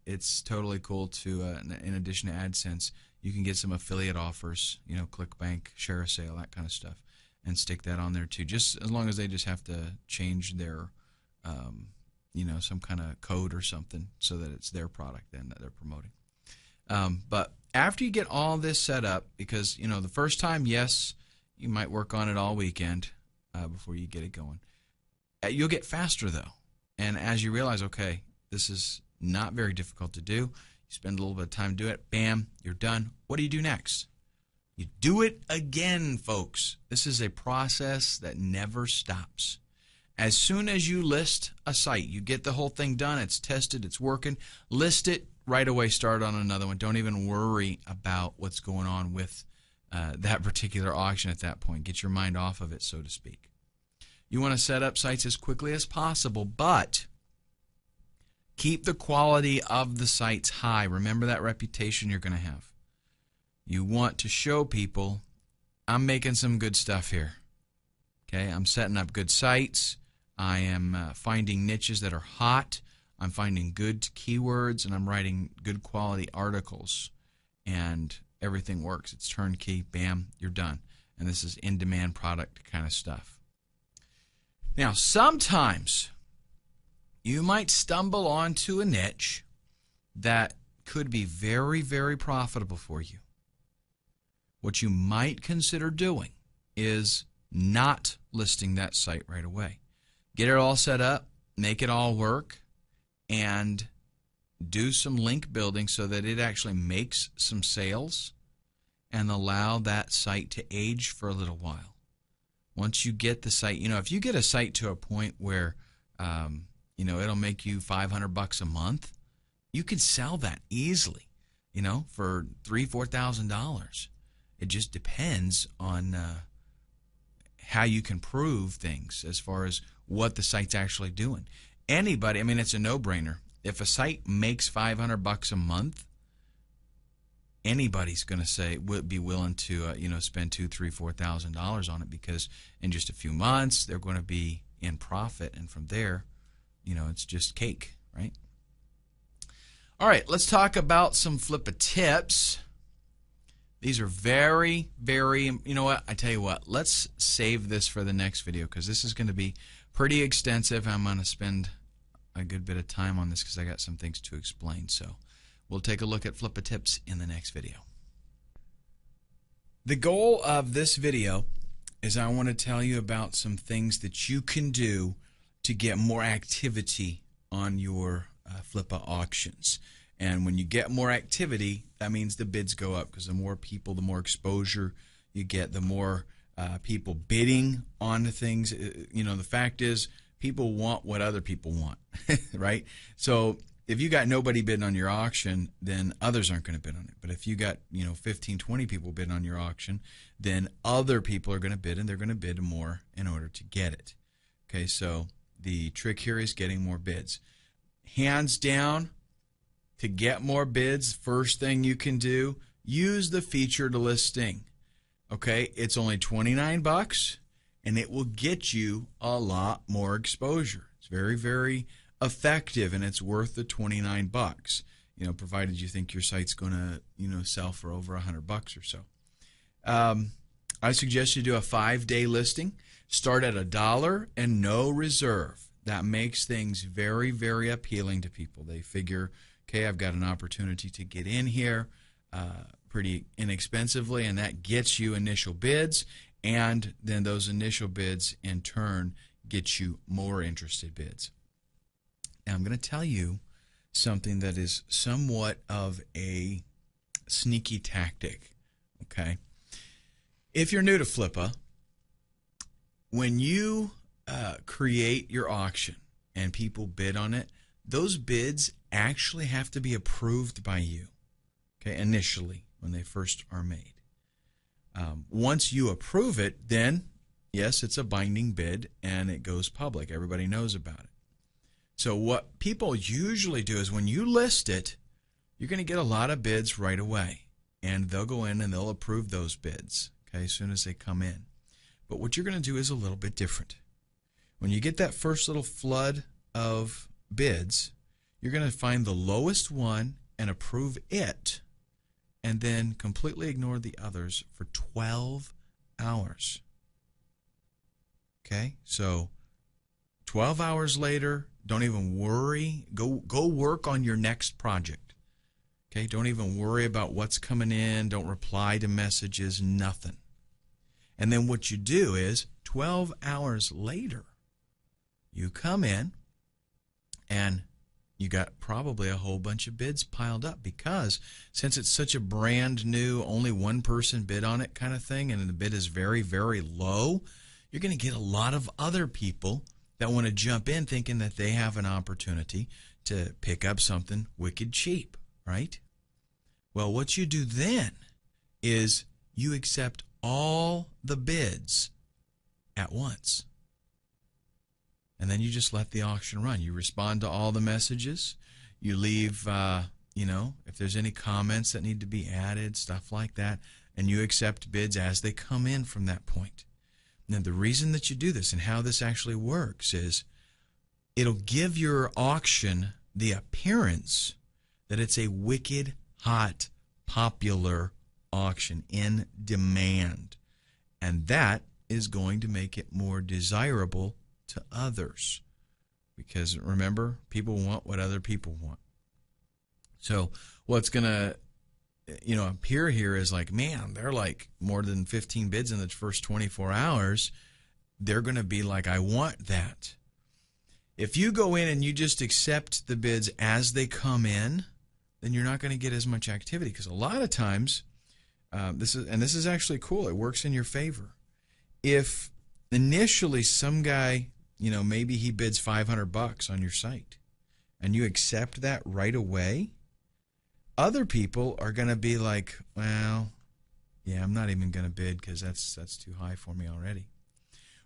it's totally cool to, in addition to AdSense, you can get some affiliate offers, ClickBank, share a sale, that kind of stuff, and stick that on there too, just as long as they just have to change their some kind of code or something so that it's their product then that they're promoting. But after you get all this set up, because, the first time, yes, you might work on it all weekend before you get it going. You'll get faster, though. And as you realize, okay, this is not very difficult to do, you spend a little bit of time to do it, bam, you're done. What do you do next? You do it again, folks. This is a process that never stops. As soon as you list a site, you get the whole thing done, it's tested, it's working, list it, right away start on another one. Don't even worry about what's going on with that particular auction at that point. Get your mind off of it, so to speak. You want to set up sites as quickly as possible, but keep the quality of the sites high. Remember that reputation you're going to have. You want to show people, I'm making some good stuff here. Okay, I'm setting up good sites. I am finding niches that are hot. I'm finding good keywords, and I'm writing good quality articles. And everything works. It's turnkey. Bam, you're done. And this is in-demand product kind of stuff. Now, sometimes you might stumble onto a niche that could be very, very profitable for you. What you might consider doing is not listing that site right away. Get it all set up, make it all work, and do some link building so that it actually makes some sales and allow that site to age for a little while. Once you get the site, if you get a site to a point where, it'll make you $500 a month, you can sell that easily, for $3,000-$4,000. It just depends on how you can prove things as far as what the site's actually doing. Anybody, it's a no-brainer. If a site makes $500 a month, anybody's going to be willing to spend $2,000, $3,000, $4,000 on it, because in just a few months they're going to be in profit, and from there, it's just cake, right? All right, let's talk about some flippa tips. These are very, very, I tell you what, let's save this for the next video, because this is going to be pretty extensive. I'm going to spend a good bit of time on this because I got some things to explain. So we'll take a look at flippa tips in the next video. The goal of this video is I want to tell you about some things that you can do to get more activity on your flippa auctions. And when you get more activity, that means the bids go up, because the more people, the more exposure you get, the more people bidding on the things. The fact is, people want what other people want, right? So if you got nobody bidding on your auction, then others aren't going to bid on it. But if you got 15, 20 people bidding on your auction, then other people are going to bid, and they're going to bid more in order to get it. Okay, so the trick here is getting more bids. Hands down, to get more bids, first thing you can do, use the featured listing. Okay, it's only $29, and it will get you a lot more exposure. It's very, very effective, and it's worth the $29. Provided you think your site's going to, sell for over $100 or so. I suggest you do a 5-day listing. Start at $1 and no reserve. That makes things very, very appealing to people. They figure, okay, I've got an opportunity to get in here pretty inexpensively, and that gets you initial bids, and then those initial bids in turn get you more interested bids. Now I'm going to tell you something that is somewhat of a sneaky tactic, okay? If you're new to flippa, when you create your auction and people bid on it, those bids actually have to be approved by you, okay, initially when they first are made. Once you approve it, then, yes, it's a binding bid and it goes public. Everybody knows about it. So what people usually do is when you list it, you're going to get a lot of bids right away, and they'll go in and they'll approve those bids, okay, as soon as they come in. But what you're going to do is a little bit different. When you get that first little flood of bids, you're going to find the lowest one and approve it, and then completely ignore the others for 12 hours. Okay, so 12 hours later, don't even worry. Go work on your next project. Okay, don't even worry about what's coming in. Don't reply to messages, nothing. And then what you do is 12 hours later, you come in and you got probably a whole bunch of bids piled up, because since it's such a brand new, only one person bid on it kind of thing, and the bid is very, very low, you're going to get a lot of other people that want to jump in thinking that they have an opportunity to pick up something wicked cheap, right? Well, what you do then is you accept all the bids at once. And then you just let the auction run. You respond to all the messages. You leave, if there's any comments that need to be added, stuff like that. And you accept bids as they come in from that point. Now, the reason that you do this and how this actually works is it'll give your auction the appearance that it's a wicked, hot, popular auction in demand. And that is going to make it more desirable to others, because remember, people want what other people want. So what's going to appear here is like, man, they're like more than 15 bids in the first 24 hours. They're going to be like, I want that. If you go in and you just accept the bids as they come in, then you're not going to get as much activity, because a lot of times this is actually cool. It works in your favor. If initially some guy, maybe he bids $500 on your site, and you accept that right away, other people are going to be like, well, yeah, I'm not even going to bid because that's too high for me already.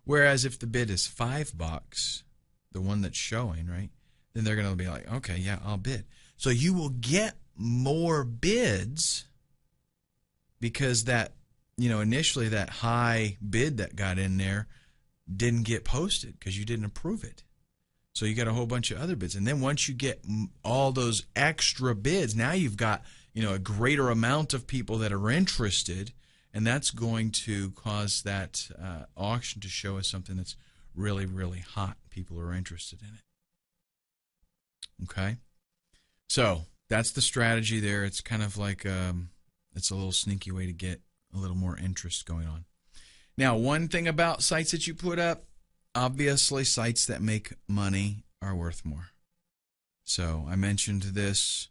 Whereas if the bid is $5, the one that's showing, right, then they're going to be like, okay, yeah, I'll bid. So you will get more bids because that, initially that high bid that got in there didn't get posted because you didn't approve it. So you got a whole bunch of other bids. And then once you get all those extra bids, now you've got, a greater amount of people that are interested, and that's going to cause that auction to show us something that's really, really hot. People are interested in it. Okay? So that's the strategy there. It's kind of like it's a little sneaky way to get a little more interest going on. Now, one thing about sites that you put up, obviously sites that make money are worth more. So I mentioned this,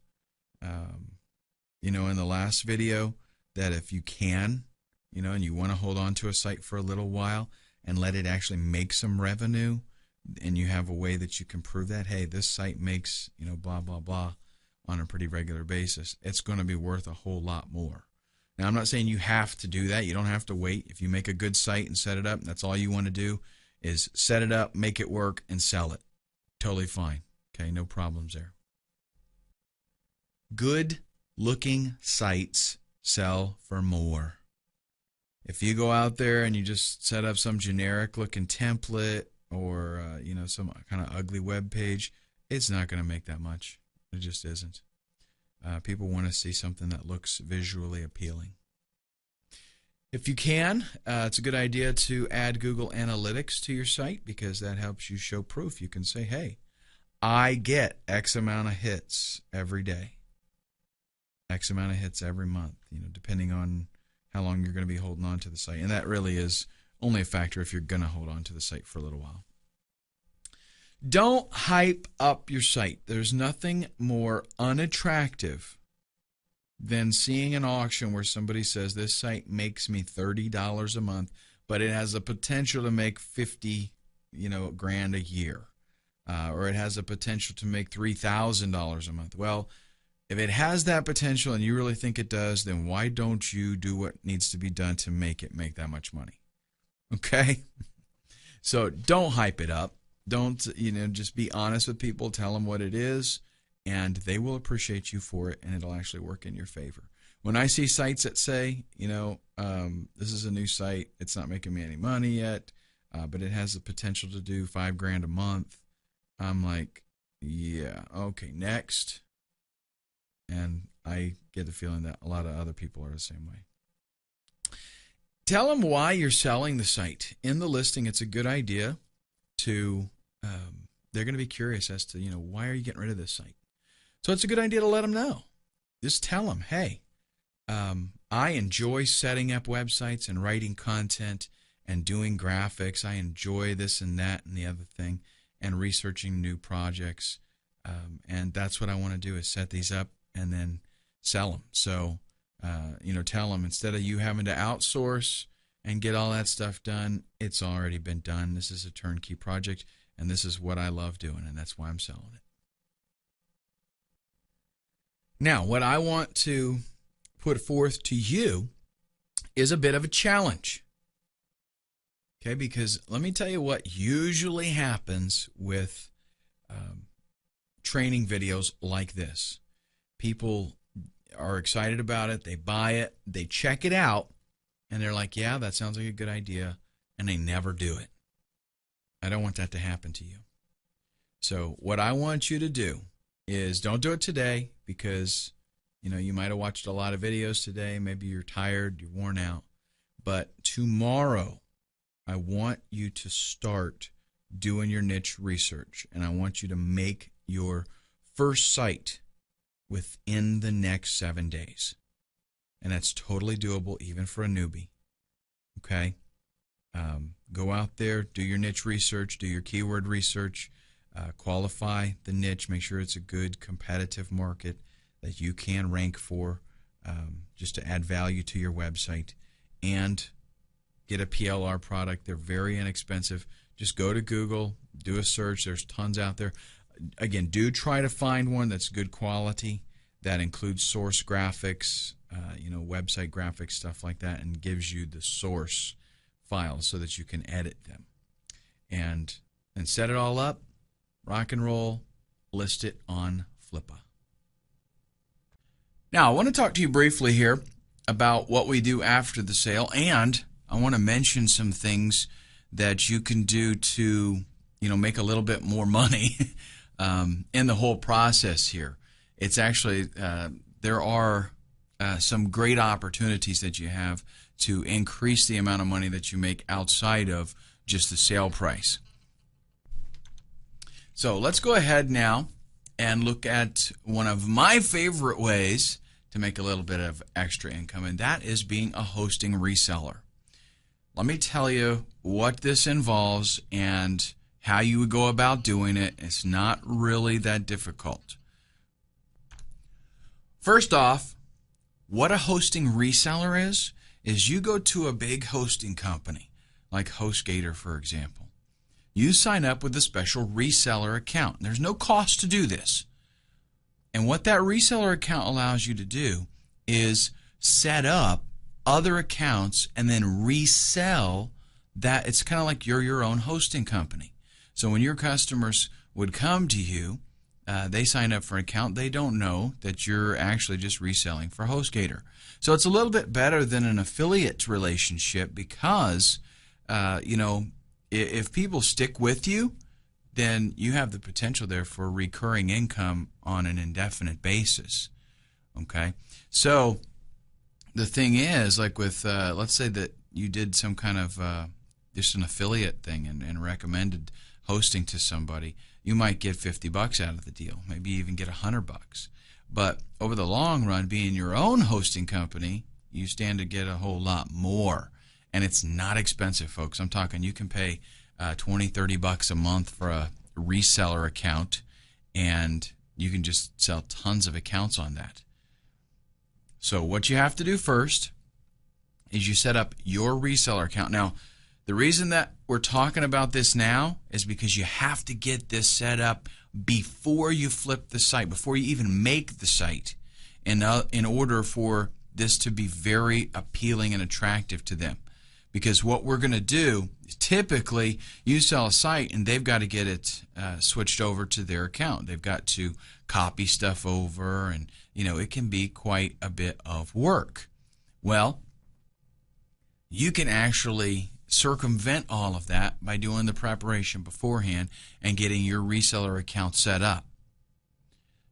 in the last video, that if you can, and you want to hold on to a site for a little while and let it actually make some revenue, and you have a way that you can prove that, hey, this site makes, blah, blah, blah on a pretty regular basis, it's going to be worth a whole lot more. Now, I'm not saying you have to do that. You don't have to wait. If you make a good site and set it up, and that's all you want to do is set it up, make it work, and sell it. Totally fine. Okay, no problems there. Good-looking sites sell for more. If you go out there and you just set up some generic-looking template or some kind of ugly web page, it's not going to make that much. It just isn't. People want to see something that looks visually appealing. If you can, it's a good idea to add Google Analytics to your site, because that helps you show proof. You can say, hey, I get X amount of hits every day, X amount of hits every month, depending on how long you're going to be holding on to the site. And that really is only a factor if you're going to hold on to the site for a little while. Don't hype up your site. There's nothing more unattractive than seeing an auction where somebody says, this site makes me $30 a month, but it has the potential to make $50 grand a year. Or it has the potential to make $3,000 a month. Well, if it has that potential and you really think it does, then why don't you do what needs to be done to make it make that much money? Okay? So don't hype it up. Don't, just be honest with people. Tell them what it is, and they will appreciate you for it, and it'll actually work in your favor. When I see sites that say, this is a new site, it's not making me any money yet, but it has the potential to do $5,000 a month, I'm like, yeah, okay, next. And I get the feeling that a lot of other people are the same way. Tell them why you're selling the site. In the listing, it's a good idea to they're going to be curious as to, why are you getting rid of this site? So it's a good idea to let them know. Just tell them, hey, I enjoy setting up websites and writing content and doing graphics. I enjoy this and that and the other thing, and researching new projects. And that's what I want to do, is set these up and then sell them. So, tell them, instead of you having to outsource and get all that stuff done, it's already been done. This is a turnkey project, and this is what I love doing, and that's why I'm selling it. Now, what I want to put forth to you is a bit of a challenge. Okay, because let me tell you what usually happens with training videos like this. People are excited about it, they buy it, they check it out, and they're like, yeah, that sounds like a good idea, and they never do it. I don't want that to happen to you. So what I want you to do is, don't do it today, because you might have watched a lot of videos today, maybe you're tired, you're worn out, but tomorrow I want you to start doing your niche research, and I want you to make your first site within the next 7 days. And that's totally doable even for a newbie. Okay? Go out there, do your niche research, do your keyword research, qualify the niche, make sure it's a good competitive market that you can rank for, just to add value to your website, and get a PLR product. They're very inexpensive. Just go to Google, do a search. There's tons out there. Again, do try to find one that's good quality, that includes source graphics, website graphics, stuff like that, and gives you the source files so that you can edit them. And set it all up, rock and roll, list it on Flippa. Now, I want to talk to you briefly here about what we do after the sale, and I want to mention some things that you can do to, make a little bit more money in the whole process here. It's actually, there are some great opportunities that you have to increase the amount of money that you make outside of just the sale price. So let's go ahead now and look at one of my favorite ways to make a little bit of extra income, and that is being a hosting reseller. Let me tell you what this involves and how you would go about doing it. It's not really that difficult. First off, what a hosting reseller is you go to a big hosting company, like HostGator, for example. You sign up with a special reseller account. There's no cost to do this. And what that reseller account allows you to do is set up other accounts and then resell that. It's kind of like you're your own hosting company. So when your customers would come to you, they sign up for an account, they don't know that you're actually just reselling for HostGator. So it's a little bit better than an affiliate relationship, because if people stick with you, then you have the potential there for recurring income on an indefinite basis. Okay? So the thing is, like with, let's say that you did some kind of just an affiliate thing and recommended hosting to somebody, you might get $50 out of the deal, maybe even get $100. But over the long run, being your own hosting company, you stand to get a whole lot more. And it's not expensive, folks. I'm talking you can pay $20, $30 a month for a reseller account, and you can just sell tons of accounts on that. So what you have to do first is you set up your reseller account. Now, the reason that we're talking about this now is because you have to get this set up before you flip the site, before you even make the site, in order for this to be very appealing and attractive to them. Because what we're going to do, typically you sell a site and they've got to get it switched over to their account. They've got to copy stuff over, and it can be quite a bit of work. Well, you can actually circumvent all of that by doing the preparation beforehand and getting your reseller account set up.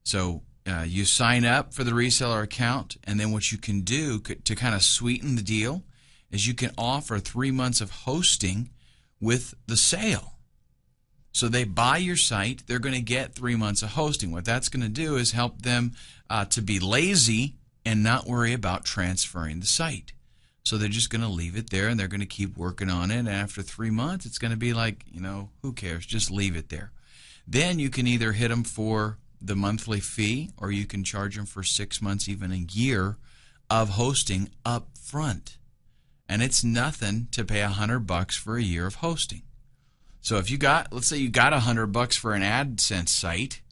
So you sign up for the reseller account, and then what you can do to kind of sweeten the deal is you can offer 3 months of hosting with the sale. So they buy your site. They're going to get 3 months of hosting. What that's going to do is help them to be lazy and not worry about transferring the site. So they're just going to leave it there, and they're going to keep working on it. And after 3 months, it's going to be like, who cares? Just leave it there. Then you can either hit them for the monthly fee, or you can charge them for 6 months, even a year of hosting up front. And it's nothing to pay $100 for a year of hosting. So if let's say you got $100 for an AdSense site,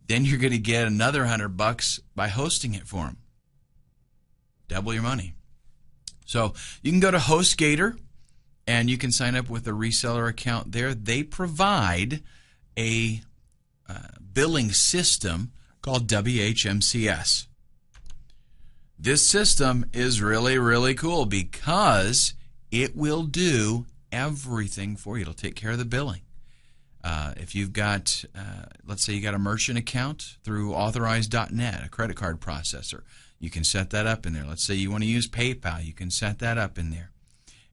then you're going to get another $100 by hosting it for them. Double your money. So you can go to HostGator, and you can sign up with a reseller account there. They provide a billing system called WHMCS. This system is really, really cool because it will do everything for you. It'll take care of the billing. If you've got, let's say you got a merchant account through Authorize.net, a credit card processor, you can set that up in there. Let's say you want to use PayPal, you can set that up in there.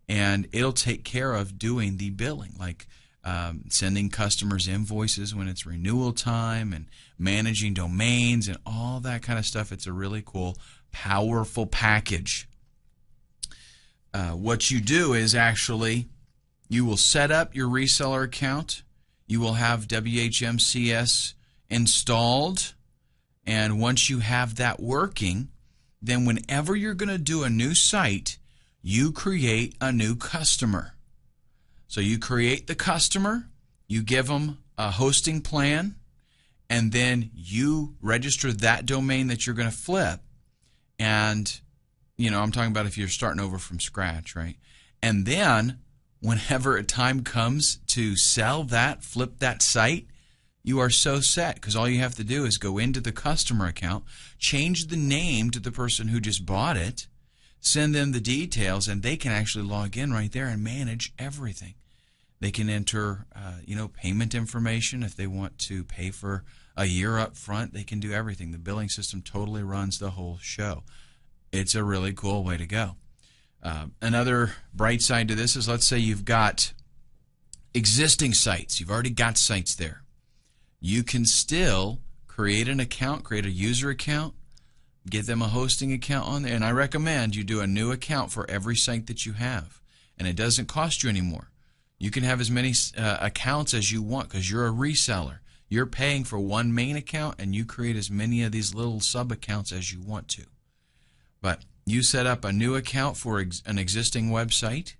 And it'll take care of doing the billing, like sending customers invoices when it's renewal time and managing domains and all that kind of stuff. It's a really cool, powerful package. What you do is actually you will set up your reseller account. You will have WHMCS installed. And once you have that working, then whenever you're going to do a new site, you create a new customer. So you create the customer, you give them a hosting plan, and then you register that domain that you're going to flip. And, I'm talking about if you're starting over from scratch, right? And then whenever a time comes to sell that, flip that site, you are so set, because all you have to do is go into the customer account, change the name to the person who just bought it, send them the details, and they can actually log in right there and manage everything. They can enter, payment information if they want to pay for a year up front. They can do everything. The billing system totally runs the whole show. It's a really cool way to go. Another bright side to this is, let's say you've got existing sites. You've already got sites there. You can still create an account, create a user account, get them a hosting account on there. And I recommend you do a new account for every site that you have. And it doesn't cost you anymore. You can have as many accounts as you want because you're a reseller. You're paying for one main account, and you create as many of these little sub-accounts as you want to. But you set up a new account for an existing website,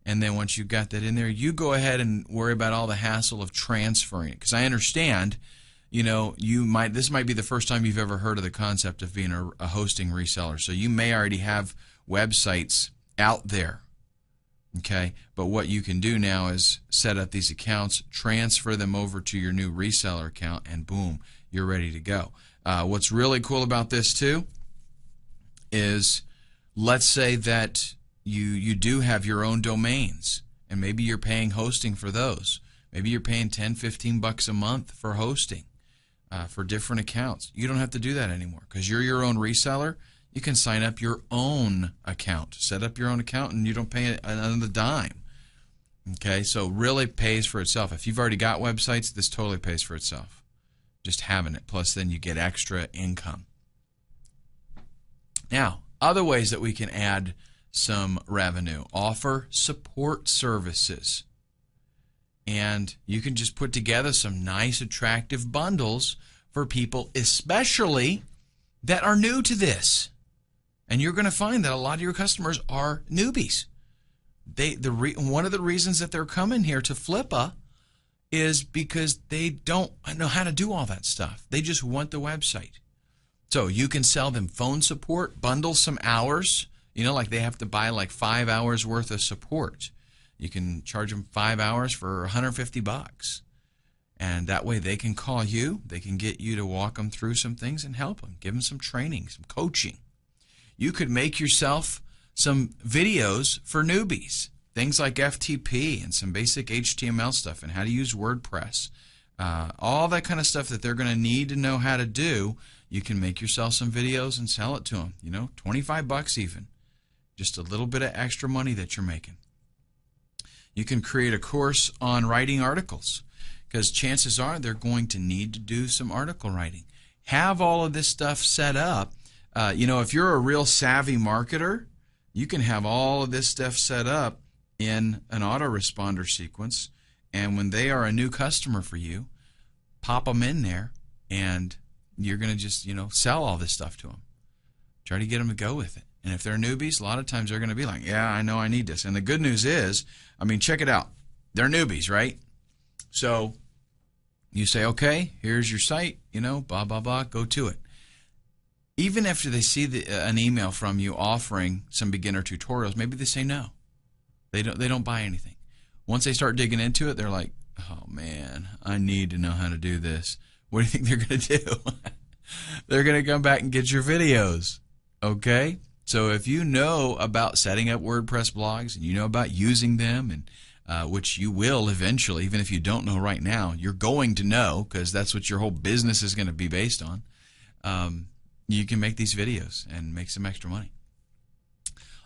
and then once you've got that in there, you go ahead and worry about all the hassle of transferring it. Because I understand, this might be the first time you've ever heard of the concept of being a hosting reseller. So you may already have websites out there. Okay, but what you can do now is set up these accounts, transfer them over to your new reseller account, and boom, you're ready to go. What's really cool about this too is, let's say that you do have your own domains, and maybe you're paying hosting for those. Maybe you're paying $10-15 a month for hosting for different accounts. You don't have to do that anymore because you're your own reseller. You can sign up your own account, set up your own account, and you don't pay another dime. Okay, so really pays for itself. If you've already got websites, this totally pays for itself, just having it. Plus, then you get extra income. Now, other ways that we can add some revenue: offer support services. And you can just put together some nice, attractive bundles for people, especially that are new to this. And you're going to find that a lot of your customers are newbies. One of the reasons that they're coming here to Flippa is because they don't know how to do all that stuff. They just want the website. So you can sell them phone support, bundle some hours. Like they have to buy like 5 hours worth of support. You can charge them 5 hours for $150. And that way they can call you. They can get you to walk them through some things and help them. Give them some training, some coaching. You could make yourself some videos for newbies. Things like FTP and some basic HTML stuff and how to use WordPress. All that kind of stuff that they're going to need to know how to do. You can make yourself some videos and sell it to them. $25 even. Just a little bit of extra money that you're making. You can create a course on writing articles. because chances are they're going to need to do some article writing. Have all of this stuff set up. If you're a real savvy marketer, you can have all of this stuff set up in an autoresponder sequence, and when they are a new customer for you, pop them in there, and you're going to just, sell all this stuff to them. Try to get them to go with it. And if they're newbies, a lot of times they're going to be like, yeah, I know I need this. And the good news is, check it out. They're newbies, right? So you say, okay, here's your site, blah, blah, blah, go to it. Even after they see an email from you offering some beginner tutorials, maybe they say no. They don't buy anything. Once they start digging into it, they're like, oh man, I need to know how to do this. What do you think they're going to do? They're going to come back and get your videos. Okay? So if you know about setting up WordPress blogs and you know about using them, and which you will eventually, even if you don't know right now, you're going to know because that's what your whole business is going to be based on. You can make these videos and make some extra money.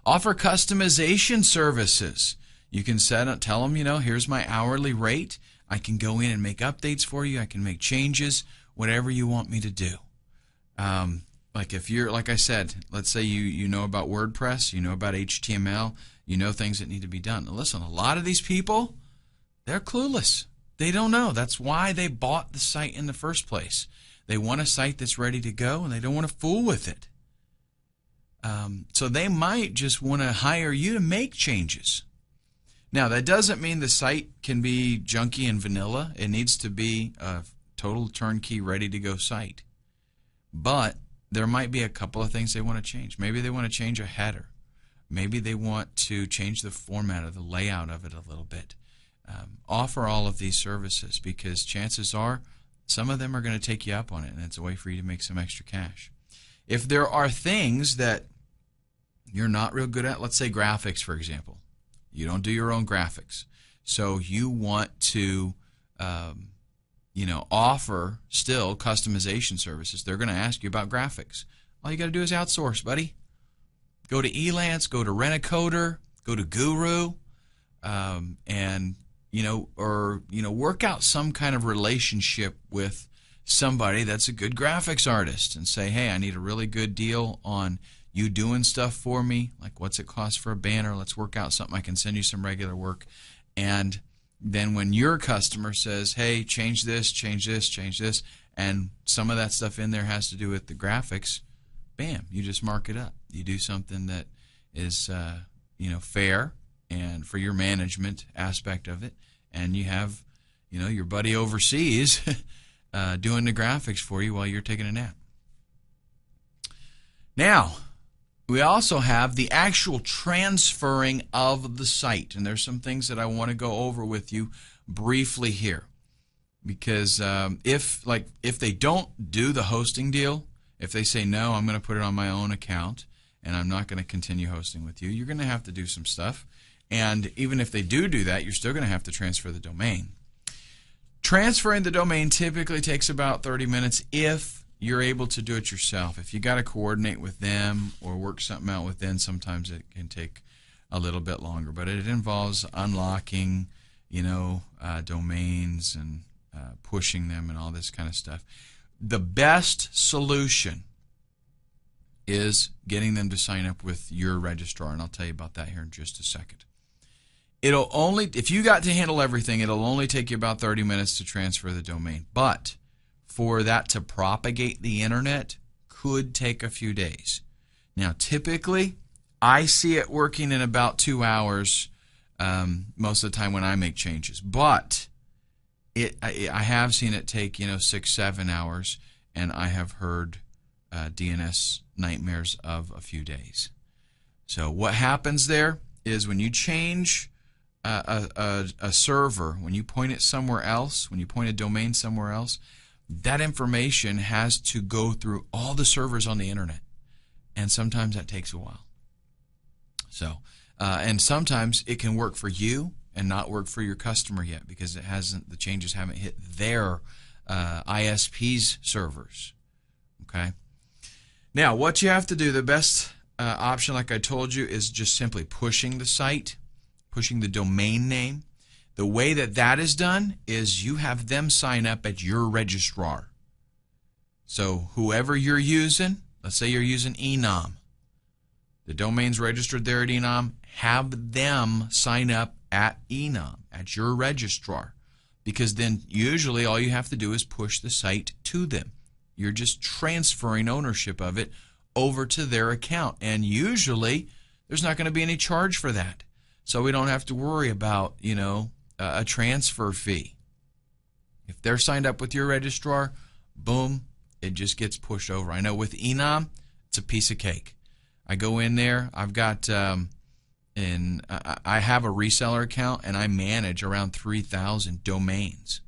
Offer customization services. You can tell them, here's my hourly rate. I can go in and make updates for you. I can make changes, whatever you want me to do. Like I said, let's say you know about WordPress, you know about HTML, you know things that need to be done. Now listen, a lot of these people, they're clueless. They don't know. That's why they bought the site in the first place. They want a site that's ready to go, and they don't want to fool with it. So they might just want to hire you to make changes. Now, that doesn't mean the site can be junky and vanilla. It needs to be a total turnkey, ready-to-go site. But there might be a couple of things they want to change. Maybe they want to change a header. Maybe they want to change the format or the layout of it a little bit. Offer all of these services because chances are some of them are going to take you up on it, and it's a way for you to make some extra cash. If there are things that you're not real good at, let's say graphics, for example. You don't do your own graphics. So you want to, offer still customization services. They're going to ask you about graphics. All you got to do is outsource, buddy. Go to Elance, go to Rent-A-Coder, go to Guru, and work out some kind of relationship with somebody that's a good graphics artist and say, hey, I need a really good deal on you doing stuff for me, like what's it cost for a banner? Let's work out something. I can send you some regular work. And then when your customer says, hey, change this, and some of that stuff in there has to do with the graphics, bam, you just mark it up. You do something that is fair and for your management aspect of it, and you have your buddy overseas doing the graphics for you while you're taking a nap. Now, we also have the actual transferring of the site, and there's some things that I want to go over with you briefly here, because if they don't do the hosting deal, if they say no, I'm going to put it on my own account and I'm not going to continue hosting with you, you're going to have to do some stuff. And even if they do that, you're still going to have to transfer the domain. Transferring the domain typically takes about 30 minutes if you're able to do it yourself. If you got to coordinate with them or work something out with them, sometimes it can take a little bit longer. But it involves unlocking, domains and pushing them and all this kind of stuff. The best solution is getting them to sign up with your registrar, and I'll tell you about that here in just a second. If you got to handle everything, it'll only take you about 30 minutes to transfer the domain. But for that to propagate the internet could take a few days. Now, typically, I see it working in about 2 hours most of the time when I make changes. But I have seen it take 6-7 hours, and I have heard DNS nightmares of a few days. So what happens there is when you change a server, when you point it somewhere else, when you point a domain somewhere else, that information has to go through all the servers on the internet, and sometimes that takes a while. So, and sometimes it can work for you and not work for your customer yet because the changes haven't hit their ISP's servers. Okay. Now, what you have to do, the best option, like I told you, is just simply pushing the site, pushing the domain name. The way that that is done is you have them sign up at your registrar. So whoever you're using, let's say you're using Enom, the domain's registered there at Enom, have them sign up at Enom, at your registrar, because then usually all you have to do is push the site to them. You're just transferring ownership of it over to their account, and usually there's not going to be any charge for that. So we don't have to worry about, a transfer fee. If they're signed up with your registrar, boom, it just gets pushed over. I know with Enom, it's a piece of cake. I go in there, I've got, I have a reseller account, and I manage around 3,000 domains.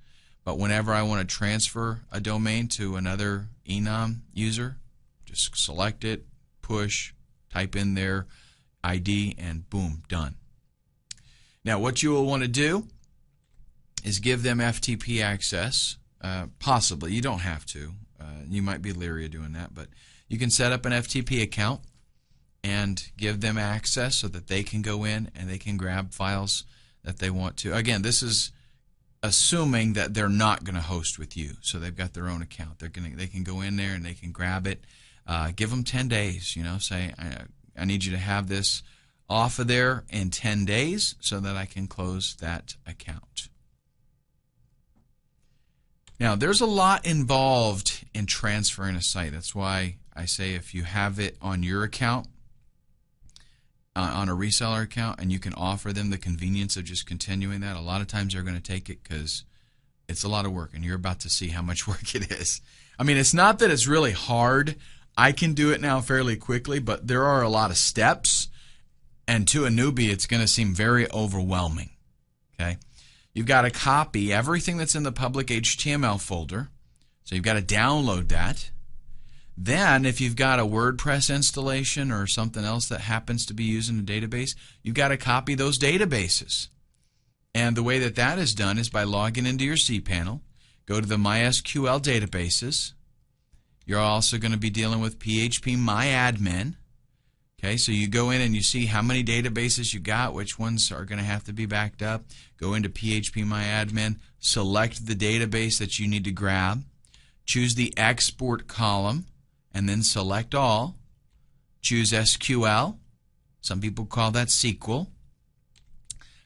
But whenever I want to transfer a domain to another Enom user, just select it, push, type in their ID, and boom, done. Now, what you will want to do is give them FTP access. Possibly. You don't have to. You might be leery of doing that, but you can set up an FTP account and give them access so that they can go in and they can grab files that they want to. Again, this is assuming that they're not going to host with you, so they've got their own account. They can go in there and they can grab it. Give them 10 days. Say I need you to have this off of there in 10 days so that I can close that account. Now, there's a lot involved in transferring a site. That's why I say if you have it on your account, on a reseller account, and you can offer them the convenience of just continuing that, a lot of times they're going to take it because it's a lot of work, and you're about to see how much work it is. I mean, it's not that it's really hard. I can do it now fairly quickly, but there are a lot of steps, and to a newbie, it's going to seem very overwhelming. Okay? You've got to copy everything that's in the public HTML folder, so you've got to download that. Then, if you've got a WordPress installation or something else that happens to be used in a database, you've got to copy those databases. And the way that that is done is by logging into your cPanel, go to the MySQL databases. You're also going to be dealing with phpMyAdmin. Okay, so you go in and you see how many databases you got, which ones are going to have to be backed up. Go into phpMyAdmin, select the database that you need to grab, choose the export column, and then select all. Choose SQL. Some people call that SQL.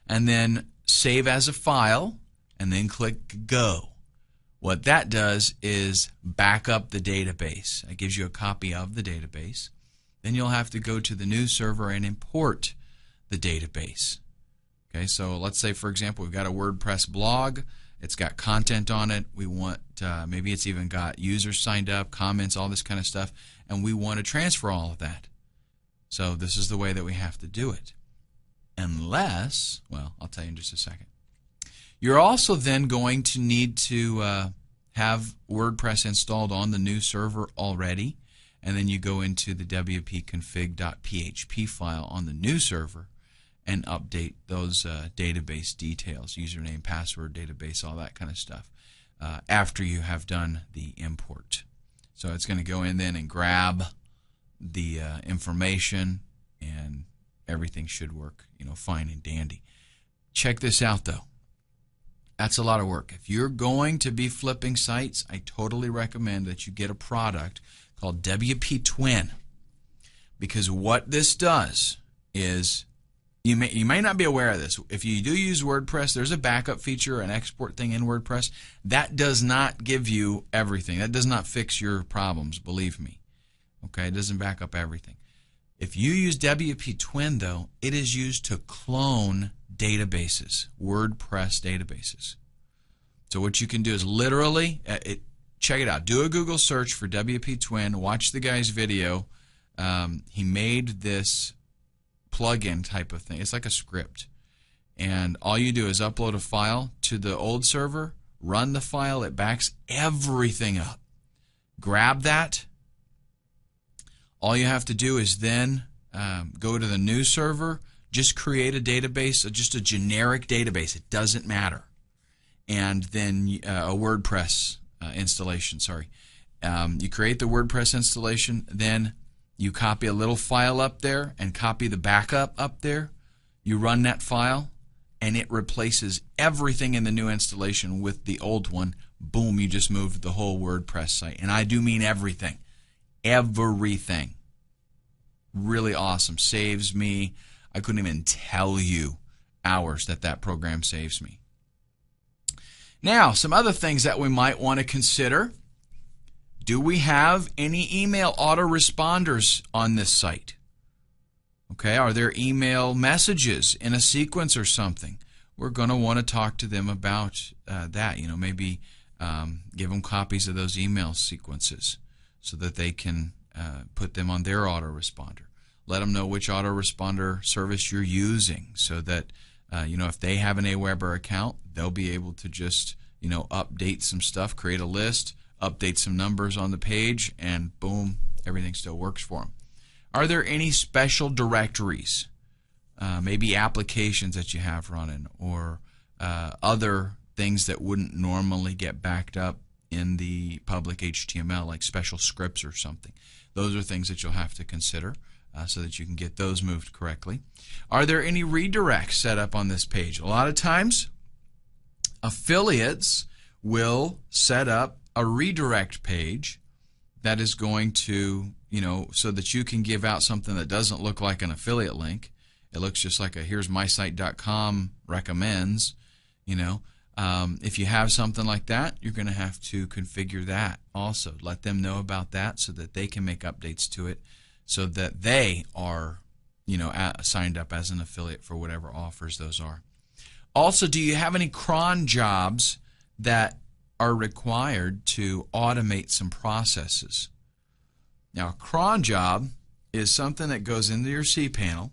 And then save as a file, and then click Go. What that does is back up the database. It gives you a copy of the database. Then you'll have to go to the new server and import the database. Okay, so let's say, for example, we've got a WordPress blog. It's got content on it. We want, maybe it's even got users signed up, comments, all this kind of stuff, and we want to transfer all of that. So this is the way that we have to do it. Unless, well, I'll tell you in just a second. You're also then going to need to have WordPress installed on the new server already, and then you go into the wp-config.php file on the new server and update those database details, username, password, database, all that kind of stuff, after you have done the import. So it's going to go in then and grab the information, and everything should work, fine and dandy. Check this out, though. That's a lot of work. If you're going to be flipping sites, I totally recommend that you get a product called WP Twin, because what this does is, you may not be aware of this. If you do use WordPress, there's a backup feature, an export thing in WordPress. That does not give you everything. That does not fix your problems, believe me. Okay, it doesn't back up everything. If you use WP Twin, though, it is used to clone databases, WordPress databases. So what you can do is literally, check it out. Do a Google search for WP Twin. Watch the guy's video. He made this plugin type of thing. It's like a script. And all you do is upload a file to the old server, run the file, it backs everything up. Grab that. All you have to do is then go to the new server, just create a database, just a generic database. It doesn't matter. And then a WordPress installation, sorry. You create the WordPress installation, then you copy a little file up there and copy the backup up there. You run that file, and it replaces everything in the new installation with the old one. Boom, you just moved the whole WordPress site. And I do mean everything. Everything. Really awesome. Saves me, I couldn't even tell you, hours that program saves me. Now, some other things that we might want to consider. Do we have any email autoresponders on this site? Okay, are there email messages in a sequence or something? We're going to want to talk to them about that. Maybe give them copies of those email sequences so that they can put them on their autoresponder. Let them know which autoresponder service you're using so that if they have an Aweber account, they'll be able to just update some stuff, create a list, update some numbers on the page, and boom, everything still works for them. Are there any special directories, maybe applications that you have running, or other things that wouldn't normally get backed up in the public HTML, like special scripts or something? Those are things that you'll have to consider so that you can get those moved correctly. Are there any redirects set up on this page? A lot of times, affiliates will set up a redirect page that is going to, so that you can give out something that doesn't look like an affiliate link. It looks just like a here's mysite.com recommends. If you have something like that, you're going to have to configure that also. Let them know about that so that they can make updates to it so that they are, signed up as an affiliate for whatever offers those are. Also, do you have any cron jobs that are required to automate some processes? Now, a cron job is something that goes into your cPanel,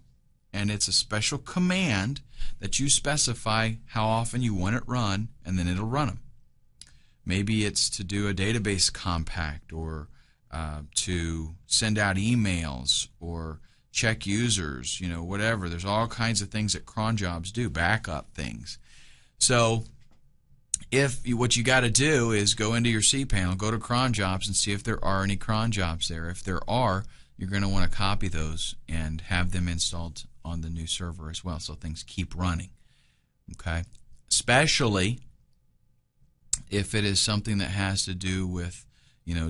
and it's a special command that you specify how often you want it run, and then it'll run them. Maybe it's to do a database compact, or to send out emails, or check users, whatever. There's all kinds of things that cron jobs do, backup things. So what you got to do is go into your cPanel, go to cron jobs, and see if there are any cron jobs there. If there are, you're going to want to copy those and have them installed on the new server as well, so things keep running. Okay, especially if it is something that has to do with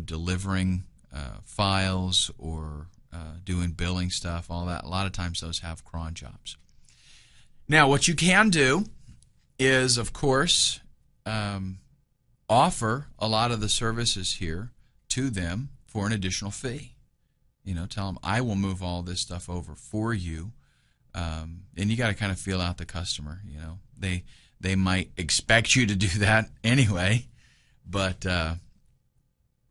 delivering files or doing billing stuff, all that. A lot of times those have cron jobs. Now, what you can do is, of course, offer a lot of the services here to them for an additional fee. Tell them, I will move all this stuff over for you. And you got to kind of feel out the customer. They might expect you to do that anyway, but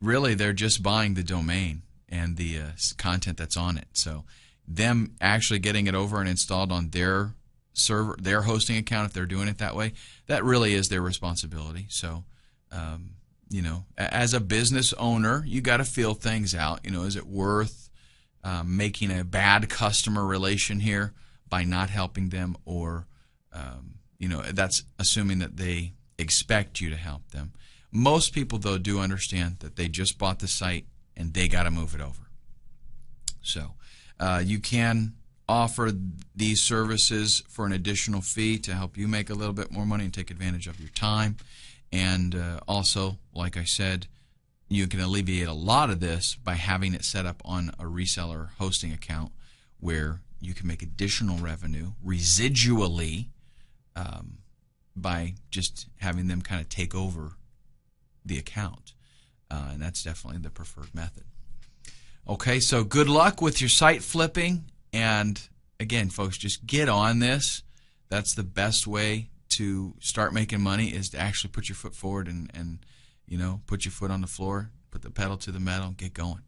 really they're just buying the domain and the content that's on it. So them actually getting it over and installed on their server, their hosting account, if they're doing it that way, that really is their responsibility. So, as a business owner, you got to feel things out. Is it worth making a bad customer relation here by not helping them, or that's assuming that they expect you to help them. Most people, though, do understand that they just bought the site and they got to move it over. So you can offer these services for an additional fee to help you make a little bit more money and take advantage of your time. And also, like I said, you can alleviate a lot of this by having it set up on a reseller hosting account where you can make additional revenue residually by just having them kind of take over the account. And that's definitely the preferred method. Okay, so good luck with your site flipping. And again, folks, just get on this. That's the best way to start making money, is to actually put your foot forward and put your foot on the floor, put the pedal to the metal, and get going.